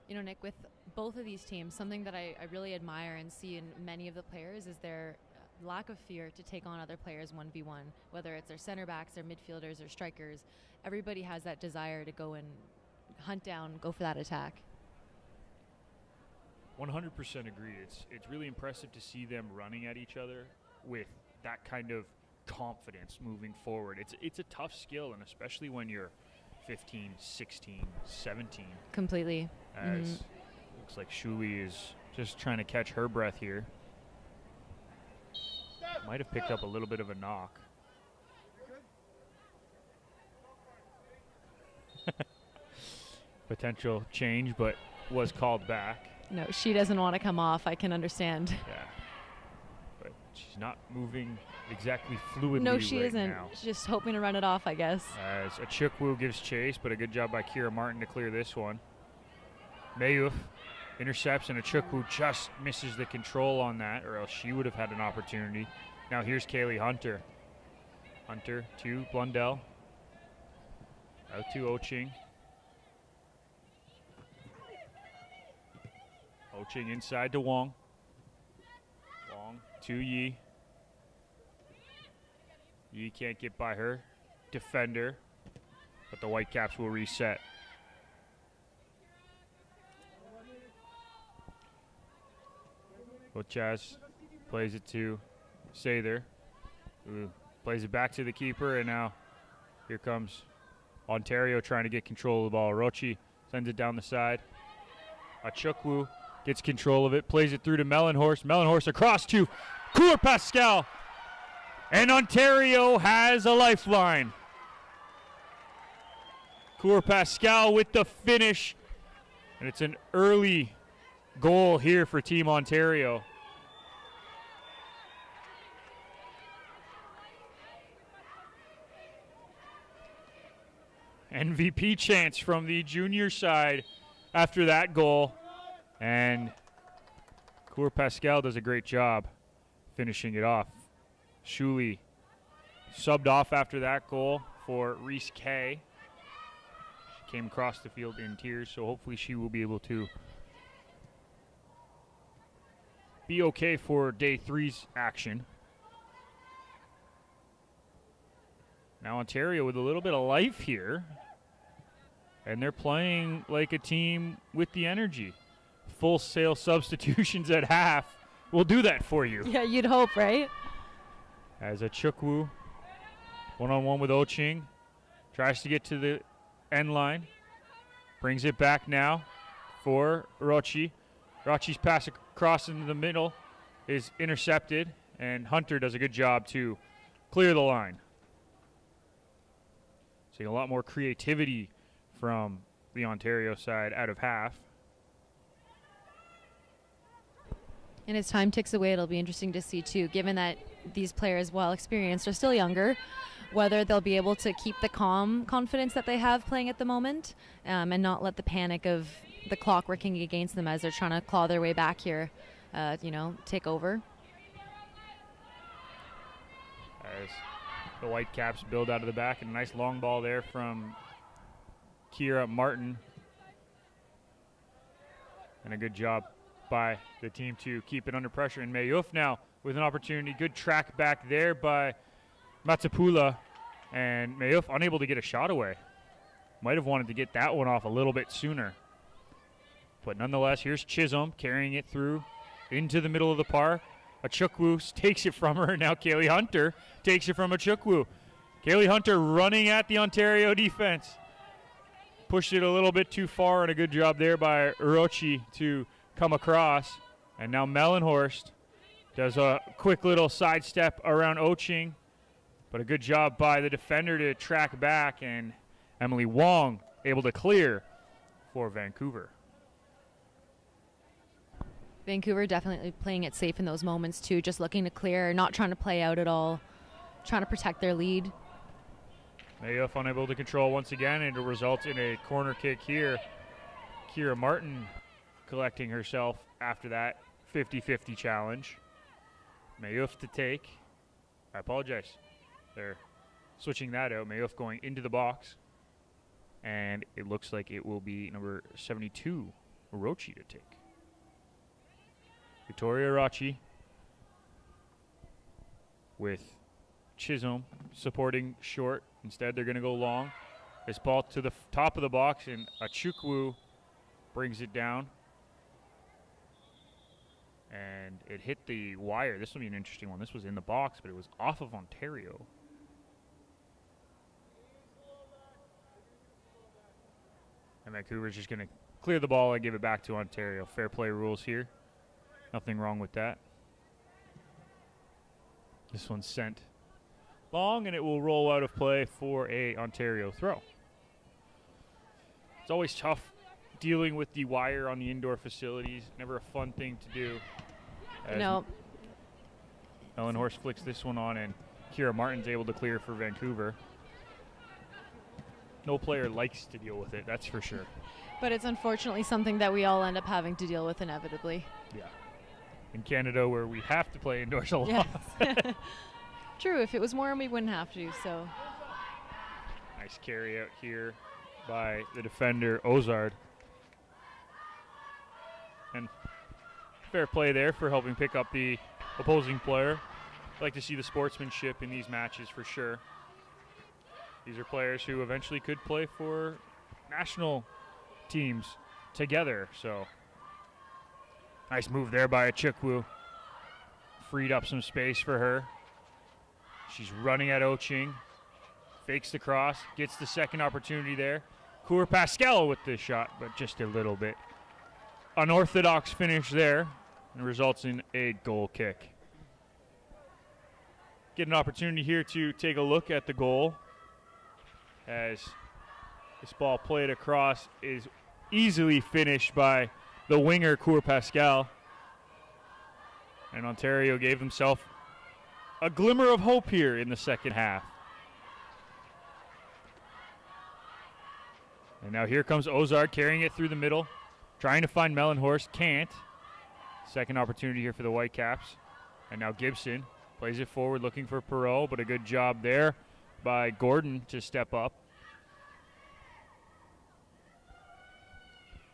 You know, Nick, with both of these teams, something that I really admire and see in many of the players is their lack of fear to take on other players 1v1, whether it's their center backs, their midfielders, or strikers. Everybody has that desire to go and hunt down, go for that attack. 100% agreed. It's really impressive to see them running at each other with that kind of confidence moving forward. It's a tough skill, and especially when you're 15, 16, 17. Completely. As looks like Shuley is just trying to catch her breath here. Might have picked up a little bit of a knock. Potential change, but was called back. No, she doesn't want to come off. I can understand. Yeah. But she's not moving exactly fluidly. No, she right isn't. now. She's just hoping to run it off, I guess. As Achukwu gives chase, but a good job by Kira Martin to clear this one. Mayuf intercepts, and Achukwu just misses the control on that, or else she would have had an opportunity. Now here's Kaylee Hunter. Hunter to Blundell. Out to Oching. Oching inside to Wong. Wong to Yi. Yi can't get by her defender, but the Whitecaps will reset. Ochaz plays it to Sather, who plays it back to the keeper, and now here comes Ontario trying to get control of the ball. Rochi sends it down the side. Achukwu gets control of it, plays it through to Mellenhorst. Mellenhorst across to Coeur Pascal. And Ontario has a lifeline. Coeur Pascal with the finish. And it's an early goal here for Team Ontario. MVP chance from the junior side after that goal. And Coeur Pascal does a great job finishing it off. Shuley subbed off after that goal for Reese Kay. She came across the field in tears, so hopefully she will be able to be okay for day 3's action. Now Ontario with a little bit of life here, and they're playing like a team with the energy. Full sale substitutions at half will do that for you. Yeah, you'd hope, right? As Achukwu, one-on-one with Oching, tries to get to the end line, brings it back now for Rochi. Rochi's pass across into the middle is intercepted, and Hunter does a good job to clear the line. Seeing a lot more creativity from the Ontario side out of half. And as time ticks away, it'll be interesting to see, too, given that these players, while experienced, are still younger, whether they'll be able to keep the calm confidence that they have playing at the moment and not let the panic of the clock working against them as they're trying to claw their way back here, take over. As the Whitecaps build out of the back, and a nice long ball there from Kira Martin. And a good job by the team to keep it under pressure. And Mayuf now with an opportunity. Good track back there by Matsapula. And Mayuf unable to get a shot away. Might have wanted to get that one off a little bit sooner. But nonetheless, here's Chisholm carrying it through into the middle of the park. Achukwu takes it from her. Now Kaylee Hunter takes it from Achukwu. Kaylee Hunter running at the Ontario defense. Pushed it a little bit too far, and a good job there by Urochi to come across. And now Mellenhorst does a quick little sidestep around Oching. But a good job by the defender to track back, and Emily Wong able to clear for Vancouver. Vancouver definitely playing it safe in those moments too, just looking to clear, not trying to play out at all, trying to protect their lead. Mayuf unable to control once again, and it results in a corner kick here. Kira Martin collecting herself after that 50-50 challenge. Mayuf to take. I apologize. They're switching that out. Mayuf going into the box. And it looks like it will be number 72, Orochi, to take. Victoria Orochi with Chisholm supporting short. Instead, they're going to go long. This ball to the top of the box, and Achukwu brings it down. And it hit the wire. This will be an interesting one. This was in the box, but it was off of Ontario. And Vancouver's just going to clear the ball and give it back to Ontario. Fair play rules here. Nothing wrong with that. This one's sent long, and it will roll out of play for a Ontario throw. It's always tough dealing with the wire on the indoor facilities. Never a fun thing to do. No. Mellenhorst flicks this one on, and Kira Martin's able to clear for Vancouver. No player likes to deal with it, that's for sure. But it's unfortunately something that we all end up having to deal with inevitably. Yeah. In Canada, where we have to play indoors a lot. Yes. True, if it was warm, we wouldn't have to, so. Nice carry out here by the defender, Ozard. And fair play there for helping pick up the opposing player. I like to see the sportsmanship in these matches for sure. These are players who eventually could play for national teams together, so. Nice move there by Achukwu. Freed up some space for her. She's running at Oching. Fakes the cross. Gets the second opportunity there. Cour Pascal with this shot, but just a little bit. Unorthodox finish there, and results in a goal kick. Get an opportunity here to take a look at the goal, as this ball played across is easily finished by the winger, Cour Pascal. And Ontario gave himself a glimmer of hope here in the second half. And now here comes Ozard carrying it through the middle, trying to find Mellenhorst, can't. Second opportunity here for the Whitecaps. And now Gibson plays it forward looking for Perreault, but a good job there by Gordon to step up.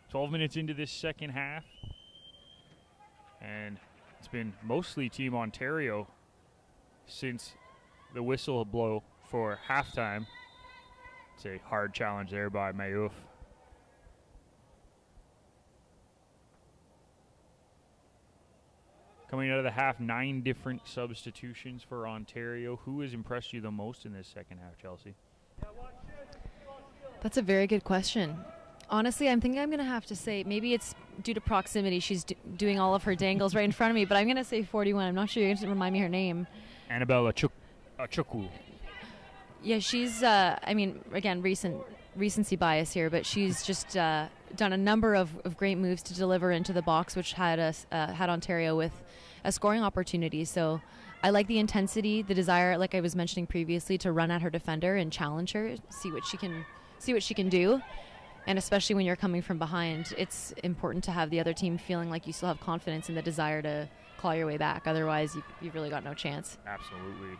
12 minutes into this second half. And it's been mostly Team Ontario since the whistle blow for halftime. It's a hard challenge there by Mayuf. Coming out of the half, 9 different substitutions for Ontario. Who has impressed you the most in this second half, Chelsea? That's a very good question. Honestly, I'm thinking I'm going to have to say, maybe it's due to proximity. She's doing all of her dangles right in front of me, but I'm going to say 41. I'm not sure you're going to remind me her name. Annabelle Achukwu. Yeah, she's, I mean, again, recency bias here, but she's just done a number of great moves to deliver into the box, which had us had Ontario with a scoring opportunity. So I like the intensity, the desire, like I was mentioning previously, to run at her defender and challenge her, see what she can do. And especially when you're coming from behind, it's important to have the other team feeling like you still have confidence and the desire to claw your way back. Otherwise, you've really got no chance. Absolutely.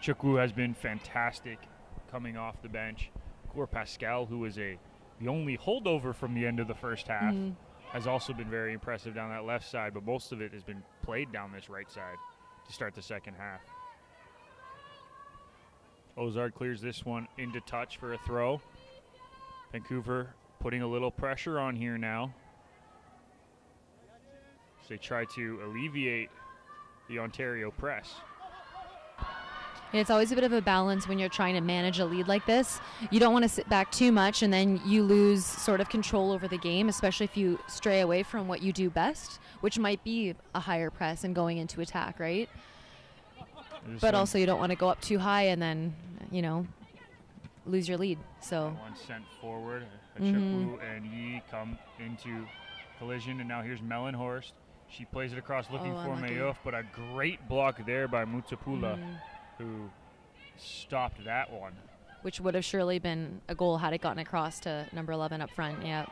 Chukwu has been fantastic coming off the bench. Cour Pascal, who was the only holdover from the end of the first half, has also been very impressive down that left side, but most of it has been played down this right side to start the second half. Ozard clears this one into touch for a throw. Vancouver putting a little pressure on here now as they try to alleviate the Ontario press. It's always a bit of a balance when you're trying to manage a lead like this. You don't want to sit back too much and then you lose sort of control over the game, especially if you stray away from what you do best, which might be a higher press and going into attack, right? But also you don't want to go up too high and then, you know, lose your lead. So one sent forward. Achukwu and Yi come into collision, and now here's Mellenhorst. She plays it across looking for unlucky. Mayouf, but a great block there by Mutsapula, who stopped that one. which would have surely been a goal had it gotten across to number 11 up front. Yeah.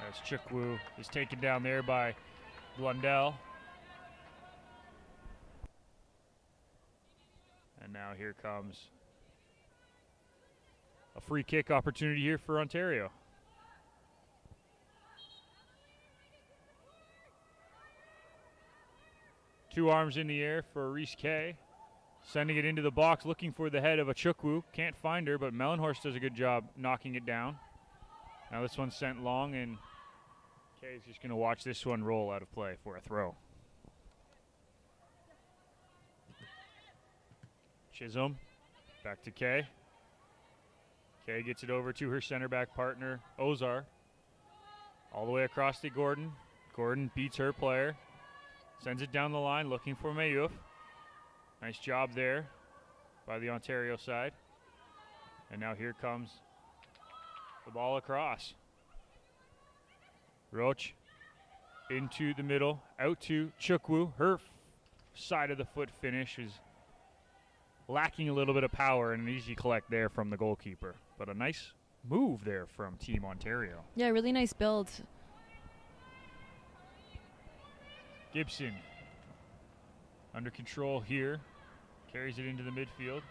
As Chukwu is taken down there by Blundell. And now here comes a free kick opportunity here for Ontario. Two arms in the air for Reese Kay. Sending it into the box, looking for the head of Achukwu. Can't find her, but Mellenhorst does a good job knocking it down. Now this one's sent long, and Kay's just going to watch this one roll out of play for a throw. Chisholm, back to Kay. Kay gets it over to her center back partner, Ozar. All the way across to Gordon. Gordon beats her player. Sends it down the line, looking for Mayouf. Nice job there by the Ontario side. And now here comes the ball across. Roach into the middle, out to Chukwu. Her side of the foot finish is lacking a little bit of power, and an easy collect there from the goalkeeper. But a nice move there from Team Ontario. Yeah, really nice build. Gibson under control here. Carries it into the midfield.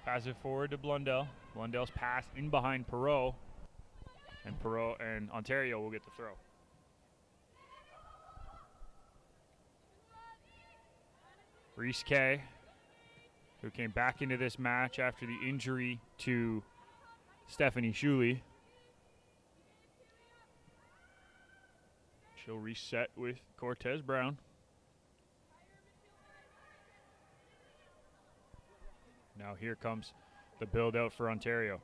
Pass it forward to Blundell. Blundell's pass in behind Perreault. And Perreault and Ontario will get the throw. Reese Kay, who came back into this match after the injury to Stephanie Shuley. She'll reset with Cortez Brown. Now here comes the build out for Ontario.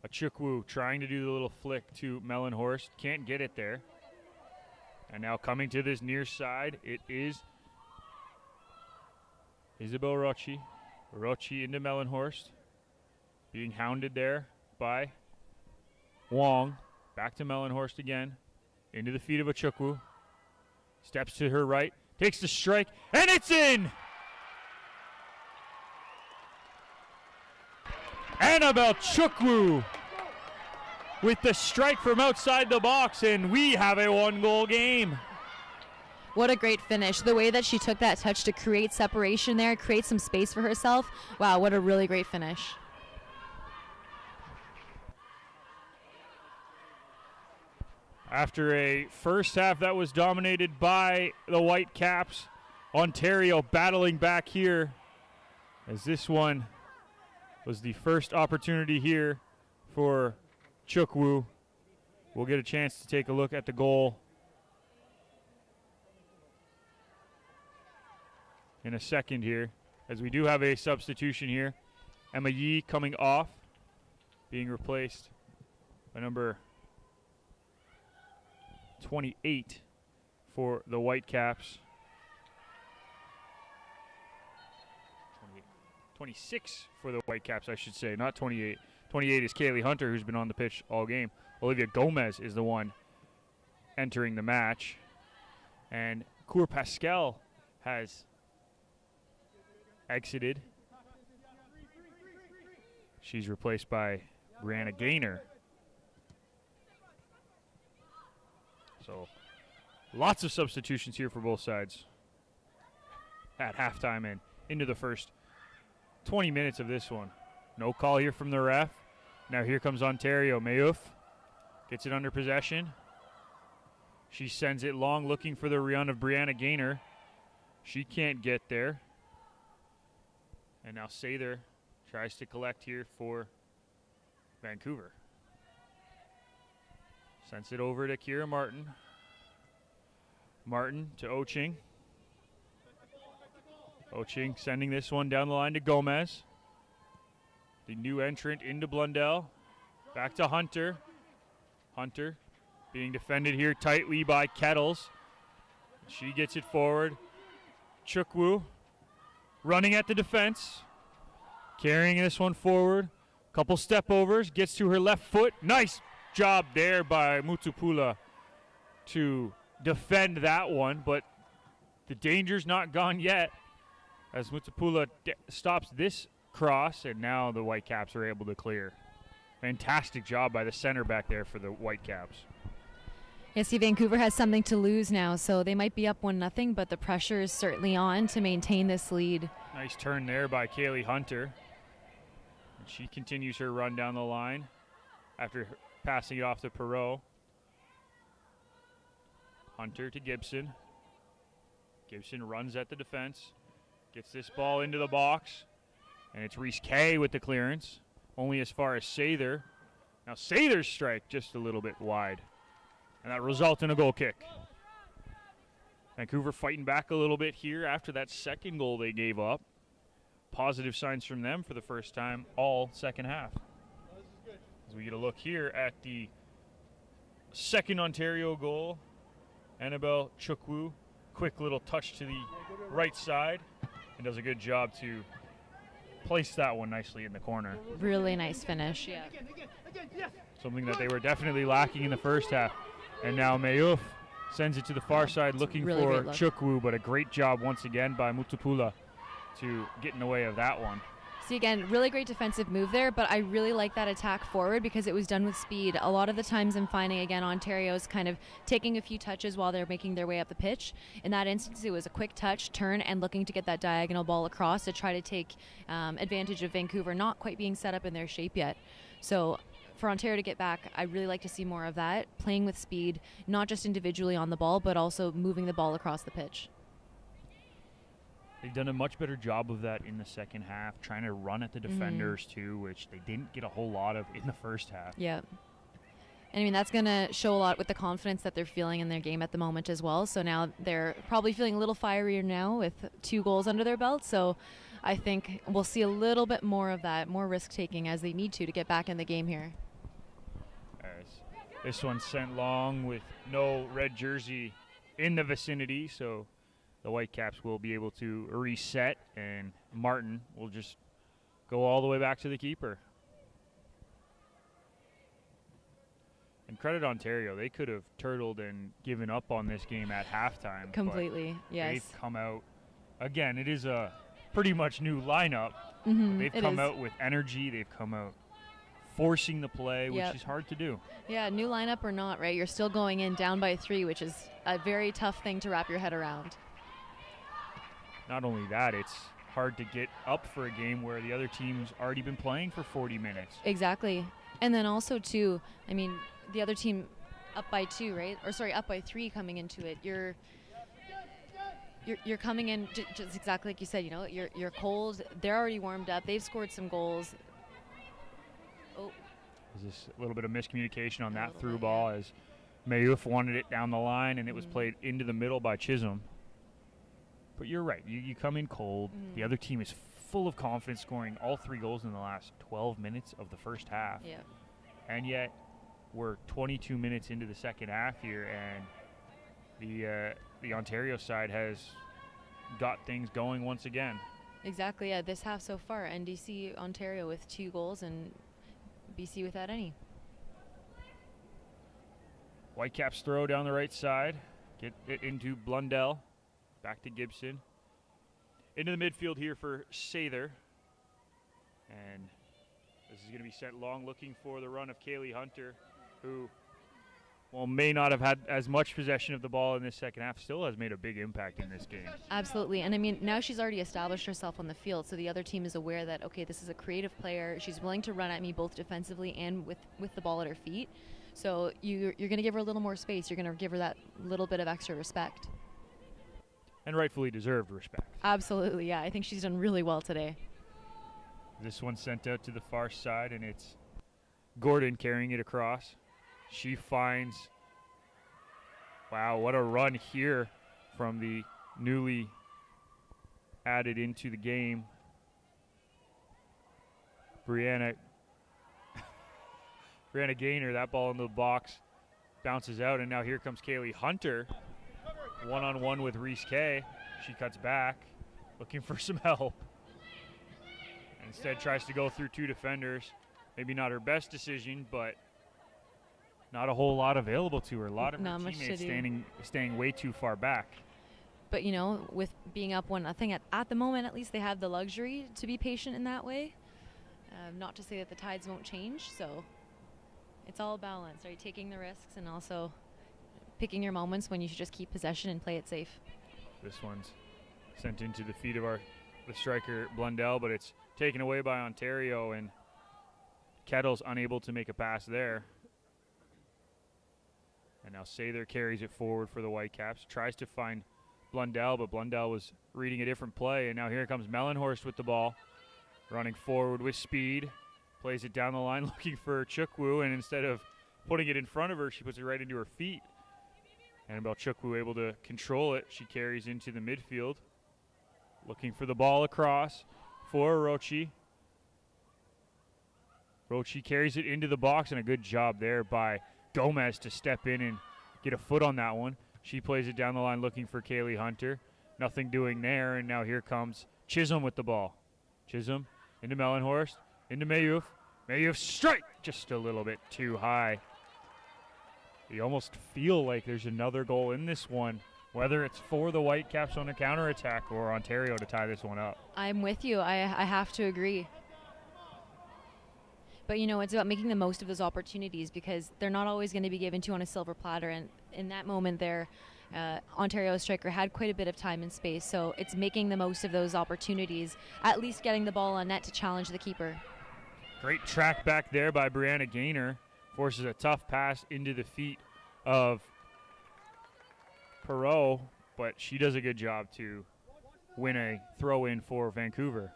Achukwu trying to do the little flick to Mellenhorst. Can't get it there. And now coming to this near side, it is Isabel Rochi. Rochi into Mellenhorst. Being hounded there by Wong. Back to Mellenhorst again. Into the feet of Achukwu. Steps to her right. Takes the strike. And it's in! Annabelle Chukwu with the strike from outside the box, and we have a one-goal game. What a great finish. The way that she took that touch to create separation there, create some space for herself. Wow, what a really great finish. After a first half that was dominated by the Whitecaps, Ontario battling back here as this one was the first opportunity here for Chukwu. We'll get a chance to take a look at the goal in a second here, as we do have a substitution here. Emma Yee coming off, being replaced by number 28 for the Whitecaps. 26 for the Whitecaps, I should say, not 28. 28 is Kaylee Hunter, who's been on the pitch all game. Olivia Gomez is the one entering the match. And Cour Pascal has exited. She's replaced by Brianna Gaynor. So lots of substitutions here for both sides at halftime and into the first 20 minutes of this one. No call here from the ref. Now here comes Ontario. Mayouf gets it under possession. She sends it long, looking for the run of Brianna Gaynor. She can't get there. And now Sather tries to collect here for Vancouver. Sends it over to Kira Martin. Martin to Oching. Oching sending this one down the line to Gomez. The new entrant into Blundell. Back to Hunter. Hunter being defended here tightly by Kettles. She gets it forward. Chukwu running at the defense. Carrying this one forward. Couple step overs. Gets to her left foot. Nice job there by Mutupula to defend that one, but the danger's not gone yet as Mutupula stops this cross, and now the Whitecaps are able to clear. Fantastic job by the center back there for the Whitecaps. Yeah, see, Vancouver has something to lose now, so they might be up 1-0, but the pressure is certainly on to maintain this lead. Nice turn there by Kaylee Hunter. And she continues her run down the line after passing it off to Perot. Hunter to Gibson. Gibson runs at the defense. Gets this ball into the box. And it's Reese Kay with the clearance. Only as far as Sather. Now Sather's strike just a little bit wide. And that results in a goal kick. Vancouver fighting back a little bit here after that second goal they gave up. Positive signs from them for the first time all second half. As we get a look here at the second Ontario goal. Annabelle Chukwu, quick little touch to the right side, and does a good job to place that one nicely in the corner. Really nice finish, yeah. Something that they were definitely lacking in the first half. And now Mayuf sends it to the far side looking really for great look. Chukwu, but a great job once again by Mutupula to get in the way of that one. See, again, really great defensive move there, but I really like that attack forward because it was done with speed. A lot of the times I'm finding, again, Ontario's kind of taking a few touches while they're making their way up the pitch. In that instance, it was a quick touch, turn, and looking to get that diagonal ball across to try to take advantage of Vancouver not quite being set up in their shape yet. So for Ontario to get back, I really like to see more of that, playing with speed, not just individually on the ball, but also moving the ball across the pitch. They've done a much better job of that in the second half, trying to run at the defenders too, which they didn't get a whole lot of in the first half. Yeah. And I mean, that's going to show a lot with the confidence that they're feeling in their game at the moment as well. So now they're probably feeling a little fierier now with 2 goals under their belt. So I think we'll see a little bit more of that, more risk-taking as they need to get back in the game here. As this one's sent long with no red jersey in the vicinity, so the Whitecaps will be able to reset, and Martin will just go all the way back to the keeper. And credit Ontario, they could have turtled and given up on this game at halftime. Completely, but yes. They've come out, again, it is a pretty much new lineup. They've it come is. out with energy, they've come out forcing the play, which is hard to do. Yeah, new lineup or not, right? You're still going in down by 3, which is a very tough thing to wrap your head around. Not only that, it's hard to get up for a game where the other team's already been playing for 40 minutes. Exactly. And then also, too, I mean, the other team up by 2, right? Or sorry, up by 3 coming into it. You're coming in just exactly like you said, you know, you're cold. They're already warmed up. They've scored some goals. Oh. There's this a little bit of miscommunication on that through ball as Mayuf wanted it down the line and it was played into the middle by Chisholm. But you're right. You come in cold. The other team is full of confidence, scoring all 3 goals in the last 12 minutes of the first half. Yeah. And yet we're 22 minutes into the second half here, and the Ontario side has got things going once again. Exactly, yeah. This half so far, NDC Ontario with 2 goals and BC without any. Whitecaps throw down the right side. Get it into Blundell. Back to Gibson. Into the midfield here for Sather. And this is going to be sent long, looking for the run of Kaylee Hunter, who, well, may not have had as much possession of the ball in this second half, still has made a big impact in this game. Absolutely. And I mean, now she's already established herself on the field, so the other team is aware that, okay, this is a creative player. She's willing to run at me both defensively and with the ball at her feet. So you're going to give her a little more space. You're going to give her that little bit of extra respect. And rightfully deserved respect. Absolutely, yeah. I think she's done really well today. This one sent out to the far side, and it's Gordon carrying it across. She finds, wow, what a run here from the newly added into the game, Brianna Gaynor. That ball in the box bounces out, and now here comes Kaylee Hunter, one-on-one with Reese Kay. She cuts back, looking for some help. Instead tries to go through two defenders. Maybe not her best decision, but not a whole lot available to her. A lot of her teammates staying way too far back. But, you know, with being up 1-0, at the moment, at least they have the luxury to be patient in that way. Not to say that the tides won't change, so it's all balance. Are you taking the risks and also picking your moments when you should just keep possession and play it safe? This one's sent into the feet of the striker, Blundell, but it's taken away by Ontario, and Kettle's unable to make a pass there. And now Sather carries it forward for the Whitecaps, tries to find Blundell, but Blundell was reading a different play, and now here comes Mellenhorst with the ball, running forward with speed, plays it down the line looking for Chukwu, and instead of putting it in front of her, she puts it right into her feet. Annabelle Chukwu able to control it. She carries into the midfield, looking for the ball across for Rochi. Rochi carries it into the box, and a good job there by Gomez to step in and get a foot on that one. She plays it down the line looking for Kaylee Hunter. Nothing doing there, and now here comes Chisholm with the ball. Chisholm into Mellenhorst, into Mayuf. Mayuf strike just a little bit too high. You almost feel like there's another goal in this one, whether it's for the Whitecaps on a counterattack or Ontario to tie this one up. I'm with you. I have to agree. But, you know, it's about making the most of those opportunities because they're not always going to be given to you on a silver platter. And in that moment there, Ontario striker had quite a bit of time and space. So it's making the most of those opportunities, at least getting the ball on net to challenge the keeper. Great track back there by Brianna Gaynor. Forces a tough pass into the feet of Perot, but she does a good job to win a throw-in for Vancouver.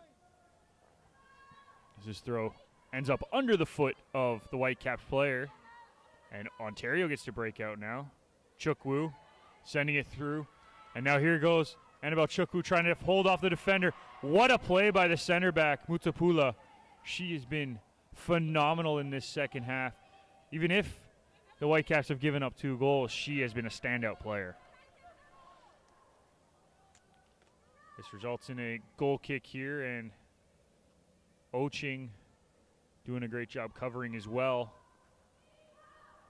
This throw ends up under the foot of the Whitecaps player, and Ontario gets to break out now. Chukwu sending it through, and now here goes Annabelle Chukwu trying to hold off the defender. What a play by the center back, Mutapula. She has been phenomenal in this second half. Even if the Whitecaps have given up 2 goals, she has been a standout player. This results in a goal kick here, and Oching doing a great job covering as well.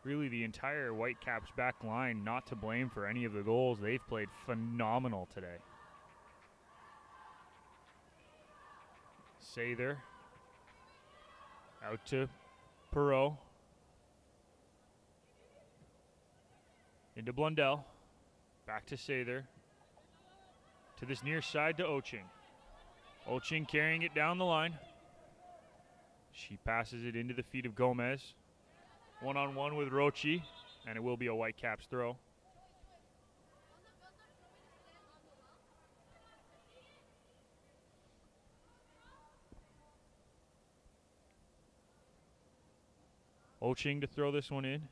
Really, the entire Whitecaps back line not to blame for any of the goals. They've played phenomenal today. Sather out to Perot. Into Blundell. Back to Sather. To this near side to Oching. Oching carrying it down the line. She passes it into the feet of Gomez. One-on-one with Rochi, and it will be a Whitecaps throw. Oching to throw this one in.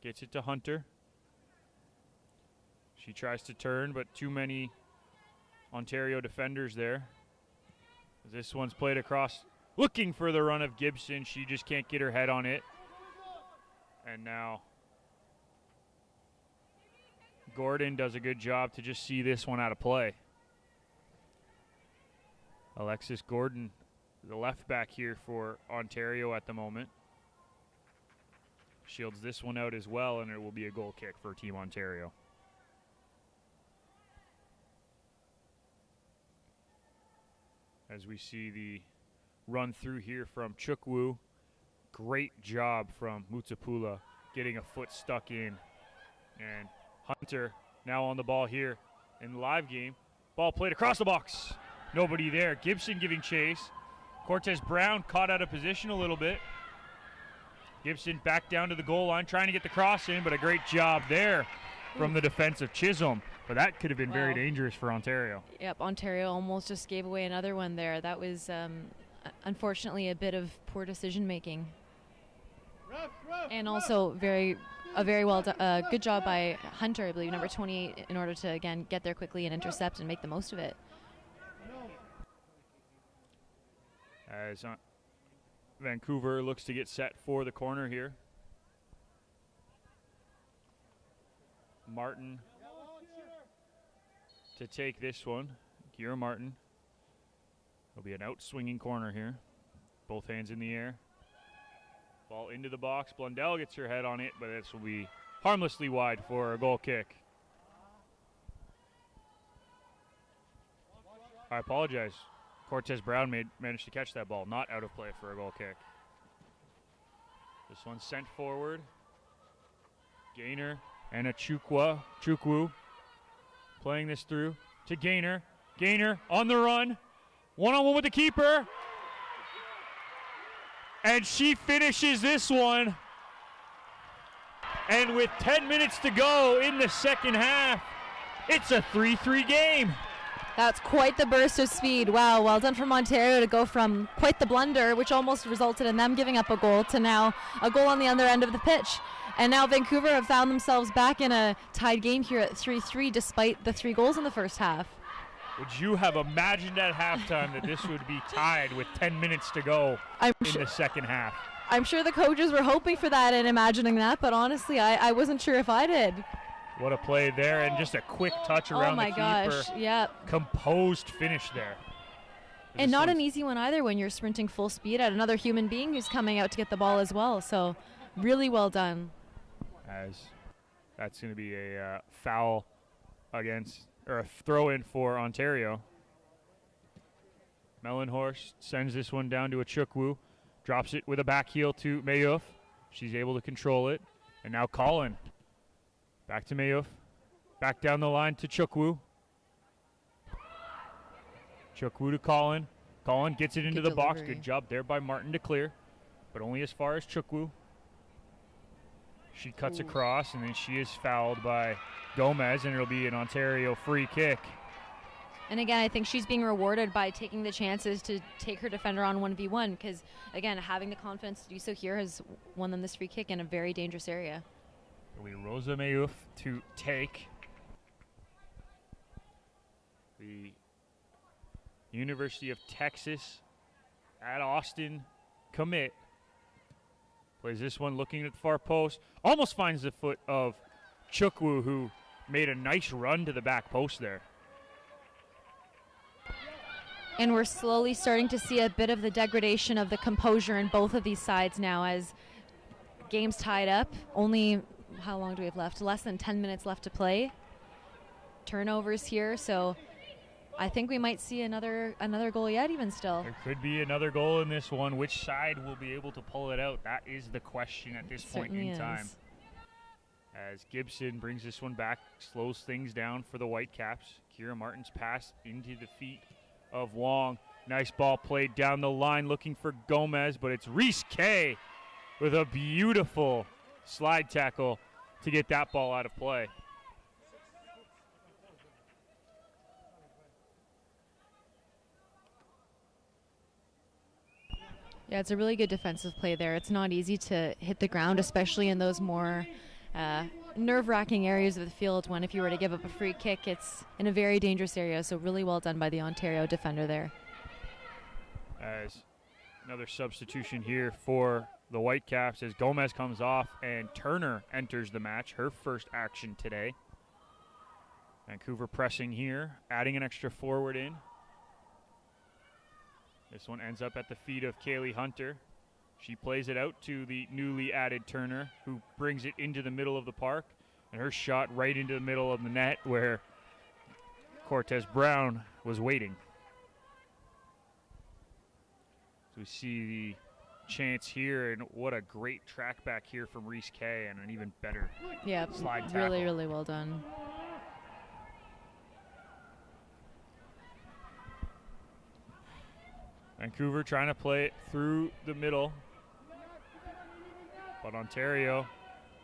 Gets it to Hunter. She tries to turn, but too many Ontario defenders there. This one's played across, looking for the run of Gibson. She just can't get her head on it. And now Gordon does a good job to just see this one out of play. Alexis Gordon, the left back here for Ontario at the moment. Shields this one out as well, and it will be a goal kick for Team Ontario. As we see the run through here from Chukwu. Great job from Mutapula getting a foot stuck in. And Hunter now on the ball here in the live game. Ball played across the box. Nobody there. Gibson giving chase. Cortez Brown caught out of position a little bit. Gibson back down to the goal line, trying to get the cross in, but a great job there from the defense of Chisholm. But that could have been very dangerous for Ontario. Yep, Ontario almost just gave away another one there. That was unfortunately a bit of poor decision making. And also a very well done, good job by Hunter, I believe, number 28, in order to again get there quickly and intercept and make the most of it. As Vancouver looks to get set for the corner here. Martin to take this one. Kira Martin. It'll be an out-swinging corner here. Both hands in the air. Ball into the box. Blundell gets her head on it, but this will be harmlessly wide for a goal kick. I apologize. Cortez Brown managed to catch that ball, not out of play for a goal kick. This one sent forward. Gaynor and a Chukwu playing this through to Gaynor. Gaynor on the run. One-on-one with the keeper. And she finishes this one. And with 10 minutes to go in the second half, it's a 3-3 game. That's quite the burst of speed. Wow, well done from Ontario to go from quite the blunder, which almost resulted in them giving up a goal, to now a goal on the other end of the pitch. And now Vancouver have found themselves back in a tied game here at 3-3 despite the 3 goals in the first half. Would you have imagined at halftime that this would be tied with 10 minutes to go in the second half? I'm sure the coaches were hoping for that and imagining that, but honestly, I wasn't sure if I did. What a play there, and just a quick touch around the keeper. Oh my gosh, yeah. Composed finish there. And not an easy one either when you're sprinting full speed at another human being who's coming out to get the ball as well. So really well done. As that's going to be a foul against, or a throw in for Ontario. Mellenhorst sends this one down to a Chukwu. Drops it with a back heel to Mayouf. She's able to control it. And now Colin. Back to Mayouf. Back down the line to Chukwu. Chukwu to Colin. Colin gets it into the box. Good job there by Martin to clear. But only as far as Chukwu. She cuts across, and then she is fouled by Gomez, and it'll be an Ontario free kick. And again, I think she's being rewarded by taking the chances to take her defender on 1v1, because, again, having the confidence to do so here has won them this free kick in a very dangerous area. It'll be Rosa Mayouf to take. The University of Texas at Austin commit. Plays this one looking at the far post. Almost finds the foot of Chukwu, who made a nice run to the back post there. And we're slowly starting to see a bit of the degradation of the composure in both of these sides now as game's tied up. Only, how long do we have left? Less than 10 minutes left to play. Turnovers here, so I think we might see another goal yet even still. There could be another goal in this one. Which side will be able to pull it out? That is the question at this point in time. As Gibson brings this one back, slows things down for the Whitecaps. Kira Martin's pass into the feet of Wong. Nice ball played down the line looking for Gomez, but it's Reese Kay with a beautiful slide tackle to get that ball out of play. Yeah, it's a really good defensive play there. It's not easy to hit the ground, especially in those more nerve-wracking areas of the field when if you were to give up a free kick, it's in a very dangerous area. So really well done by the Ontario defender there. As another substitution here for the Whitecaps as Gomez comes off and Turner enters the match, her first action today. Vancouver pressing here, adding an extra forward in. This one ends up at the feet of Kaylee Hunter. She plays it out to the newly added Turner, who brings it into the middle of the park. And her shot right into the middle of the net where Cortez Brown was waiting. So we see the chance here, and what a great track back here from Reese Kay, and an even better slide tackle. Really, really well done. Vancouver trying to play it through the middle. But Ontario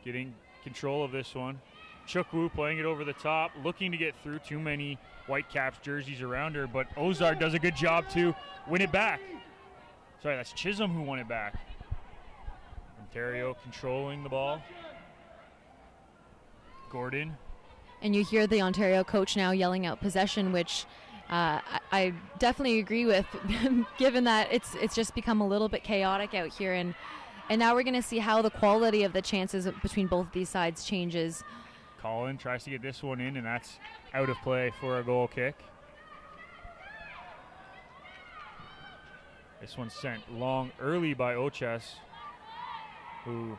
getting control of this one. Chukwu playing it over the top, looking to get through too many Whitecaps jerseys around her, but Ozard does a good job to win it back. Sorry, that's Chisholm who won it back. Ontario controlling the ball. Gordon. And you hear the Ontario coach now yelling out possession, which I definitely agree with, given that it's just become a little bit chaotic out here. And now we're going to see how the quality of the chances between both of these sides changes. Colin tries to get this one in, and that's out of play for a goal kick. This one's sent long early by Oches, who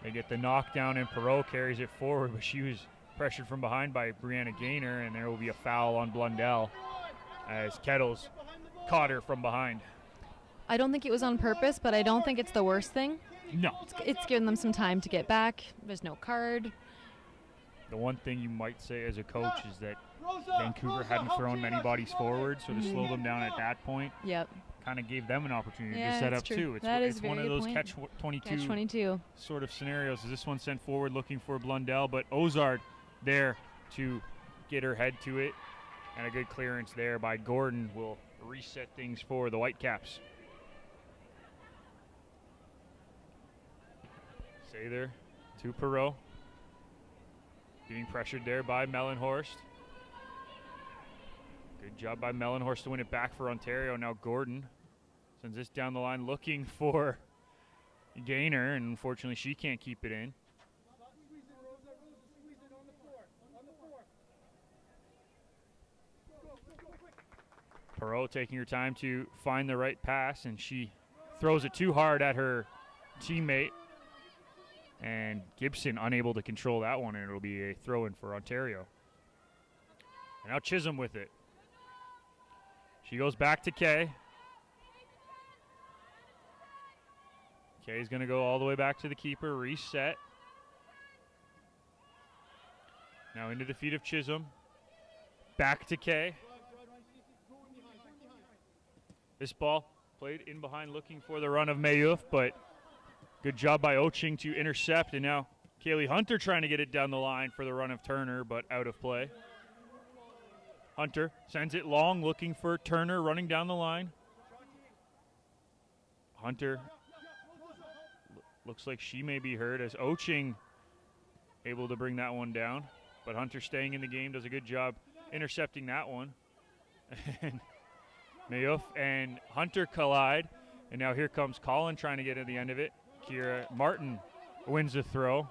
they get the knockdown, and Perot carries it forward, but she was pressured from behind by Brianna Gaynor, and there will be a foul on Blundell as Kettles caught her from behind. I don't think it was on purpose, but I don't think it's the worst thing. No. It's given them some time to get back. There's no card. The one thing you might say as a coach is that Vancouver hadn't thrown many bodies forward, so to slow them down at that point Yep. kind of gave them an opportunity Yeah, to set that's up true. too. That It's is one very of good those point. catch-22 Catch-22. sort of scenarios. As this one sent forward looking for Blundell, but Ozard there to get her head to it, and a good clearance there by Gordon will reset things for the Whitecaps. Sather to Perot. Being pressured there by Mellenhorst. Good job by Mellenhorst to win it back for Ontario. Now Gordon sends this down the line looking for Gaynor, and unfortunately she can't keep it in. Squeeze it, Rosa. Rosa, squeeze it on the floor. On the floor. Go, quick. Perot taking her time to find the right pass, and she throws it too hard at her teammate. And Gibson unable to control that one, and it'll be a throw-in for Ontario. And now Chisholm with it. She goes back to Kay. Kay's going to go all the way back to the keeper, reset. Now into the feet of Chisholm. Back to Kay. This ball played in behind looking for the run of Mayouf, but good job by Oching to intercept, and now Kaylee Hunter trying to get it down the line for the run of Turner, but out of play. Hunter sends it long, looking for Turner running down the line. Hunter looks like she may be hurt as Oching able to bring that one down, but Hunter staying in the game does a good job intercepting that one. And Mayouf and Hunter collide, and now here comes Colin trying to get at the end of it. Kira Martin wins the throw.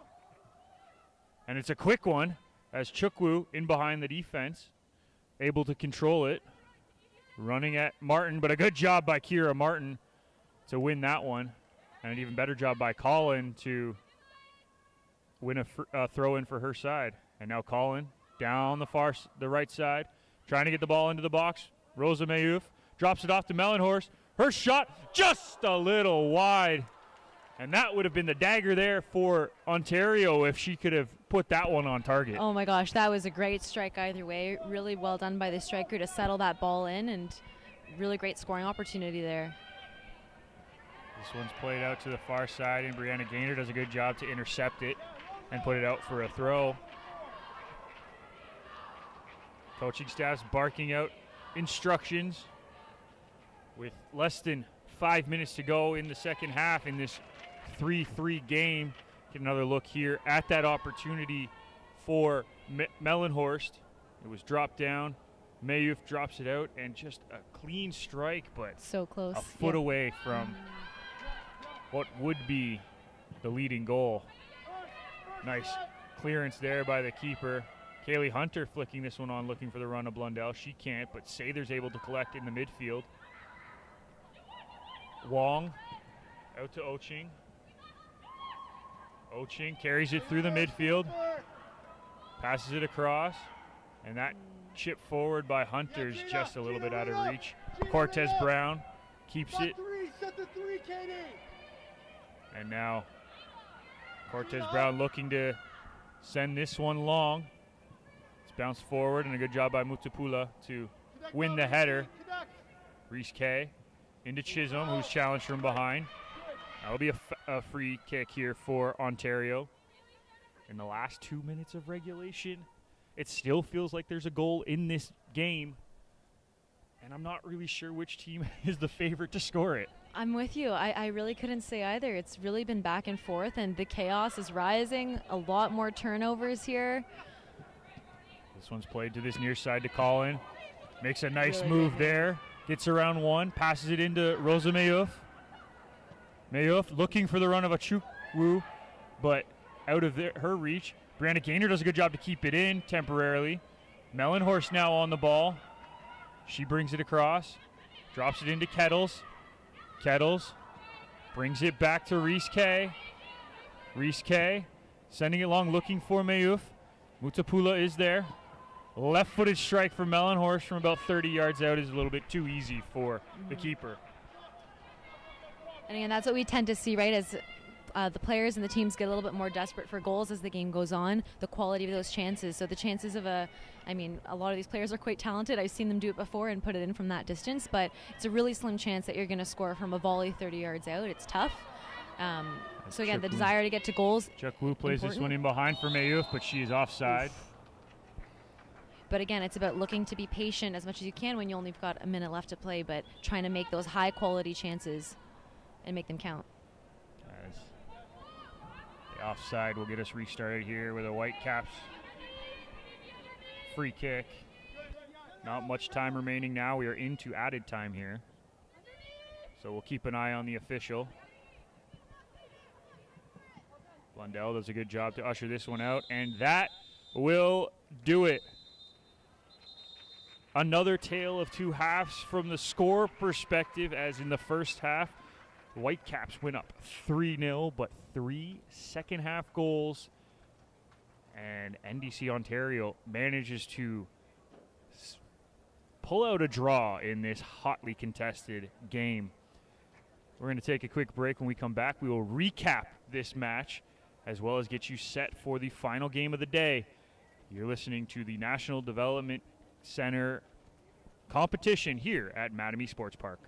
And it's a quick one as Chukwu in behind the defense, able to control it. Running at Martin, but a good job by Kira Martin to win that one. And an even better job by Colin to win a throw in for her side. And now Colin down the right side, trying to get the ball into the box. Rosa Mayouf drops it off to Mellenhorst. Her shot just a little wide. And that would have been the dagger there for Ontario if she could have put that one on target. Oh my gosh, that was a great strike either way. Really well done by the striker to settle that ball in, and really great scoring opportunity there. This one's played out to the far side, and Brianna Gaynor does a good job to intercept it and put it out for a throw. Coaching staff's barking out instructions with less than 5 minutes to go in the second half in this 3-3 game. Get another look here at that opportunity for Mellenhorst. It was dropped down. Mayouf drops it out, and just a clean strike, but so close. a foot away from what would be the leading goal. Nice clearance there by the keeper. Kaylee Hunter flicking this one on, looking for the run of Blundell. She can't, but Sather's able to collect in the midfield. Wong out to Oching. Oching carries it through the midfield, passes it across, and that chip forward by Hunter's just a little bit out of reach. Cortez Brown keeps it. Set the three, Katie. And now Cortez Brown looking to send this one long. It's bounced forward, and a good job by Mutapula to win the header. Reese Kay into Chisholm, who's challenged from behind. That'll be a free kick here for Ontario. In the last 2 minutes of regulation, it still feels like there's a goal in this game, and I'm not really sure which team is the favorite to score it. I'm with you. I really couldn't say either. It's really been back and forth, and the chaos is rising. A lot more turnovers here. This one's played to this near side to Colin. Makes a nice Really move good there. Gets around one, passes it into Rosa Mayuf. Mayuf looking for the run of a Chukwu, but out of her reach. Brianna Gaynor does a good job to keep it in temporarily. Mellenhorst now on the ball. She brings it across, drops it into Kettles. Kettles brings it back to Reese K. Reese K sending it long, looking for Mayuf. Mutapula is there. Left-footed strike for Mellenhorst from about 30 yards out is a little bit too easy for the keeper. And again, that's what we tend to see, right, as the players and the teams get a little bit more desperate for goals as the game goes on, the quality of those chances. So the chances of a lot of these players are quite talented. I've seen them do it before and put it in from that distance, but it's a really slim chance that you're going to score from a volley 30 yards out. It's tough. So again, the desire to get to goals. Chukwu plays this one in behind for Mayuf, but she is offside. Oof. But again, it's about looking to be patient as much as you can when you only got a minute left to play, but trying to make those high quality chances and make them count. As the offside will get us restarted here with a Whitecaps free kick. Not much time remaining now. We are into added time here. So we'll keep an eye on the official. Blundell does a good job to usher this one out, and that will do it. Another tale of two halves from the score perspective, as in the first half, Whitecaps went up 3-0, but 3 second-half goals, and NDC Ontario manages to pull out a draw in this hotly contested game. We're going to take a quick break. When we come back, we will recap this match, as well as get you set for the final game of the day. You're listening to the National Development Center competition here at Mattamy Sports Park.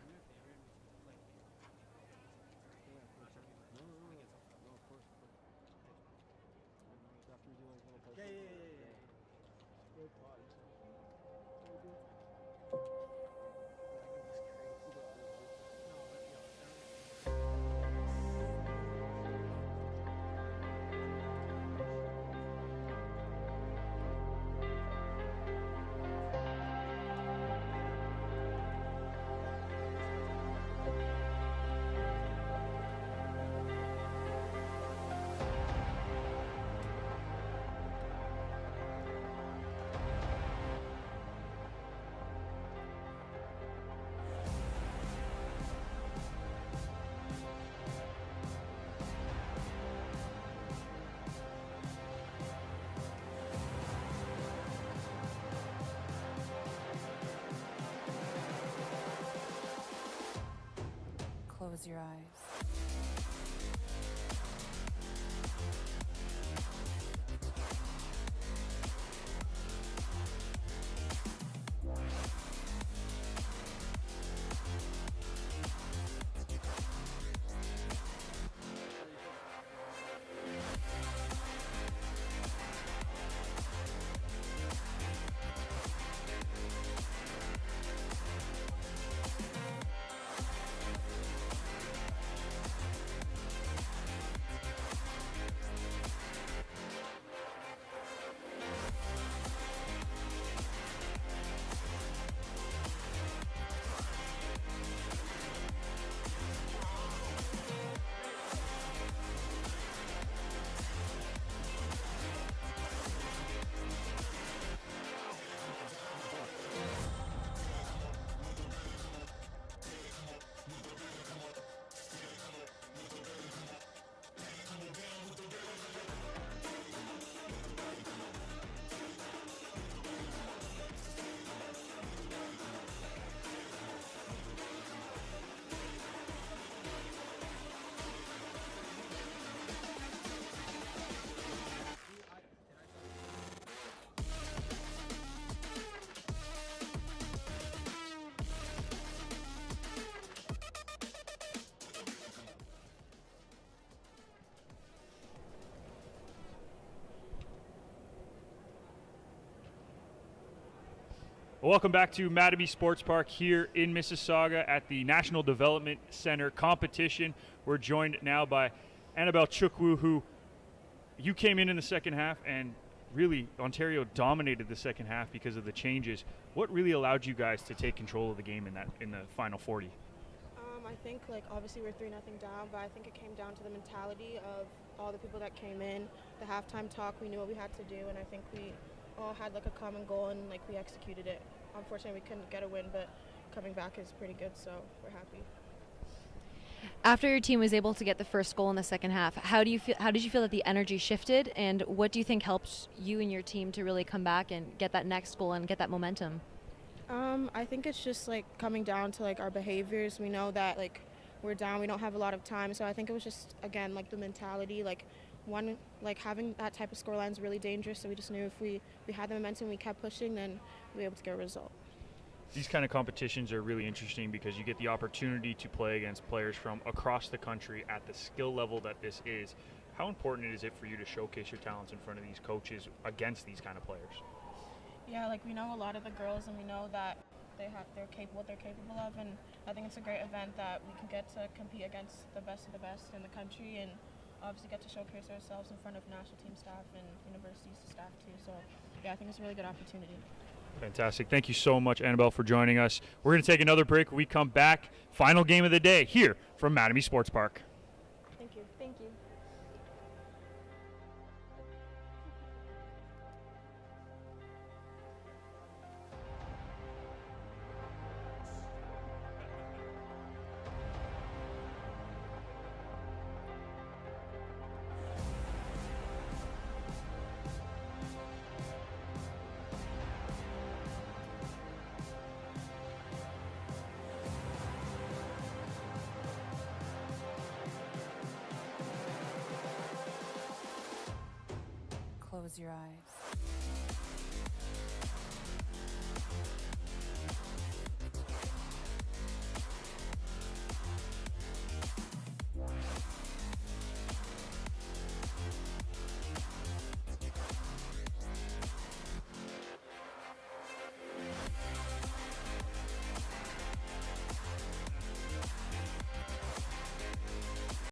Close your eyes. Well, welcome back to Mattamy Sports Park here in Mississauga at the National Development Center competition. We're joined now by Annabelle Chukwu, who you came in the second half, and really Ontario dominated the second half because of the changes. What really allowed you guys to take control of the game in the final 40? I think obviously we're 3-0 down, but I think it came down to the mentality of all the people that came in. The halftime talk, we knew what we had to do, and I think we all had a common goal, and we executed it. Unfortunately, we couldn't get a win, but coming back is pretty good, so we're happy. After your team was able to get the first goal in the second half, how did you feel that the energy shifted, and what do you think helped you and your team to really come back and get that next goal and get that momentum? I think it's just coming down to our behaviors. We know that we're down, we don't have a lot of time, so I think it was just again the mentality. Having that type of scoreline is really dangerous, so we just knew if we had the momentum, we kept pushing, then we'd be able to get a result. These kind of competitions are really interesting because you get the opportunity to play against players from across the country at the skill level that this is. How important is it for you to showcase your talents in front of these coaches against these kind of players? Yeah, we know a lot of the girls, and we know that they're capable of, and I think it's a great event that we can get to compete against the best of the best in the country, and obviously get to showcase ourselves in front of national team staff and universities staff too. So yeah, I think it's a really good opportunity. Fantastic. Thank you so much, Annabelle, for joining us. We're going to take another break. When we come back, final game of the day here from Mattamy Sports Park. Thank you. Thank you. Close your eyes.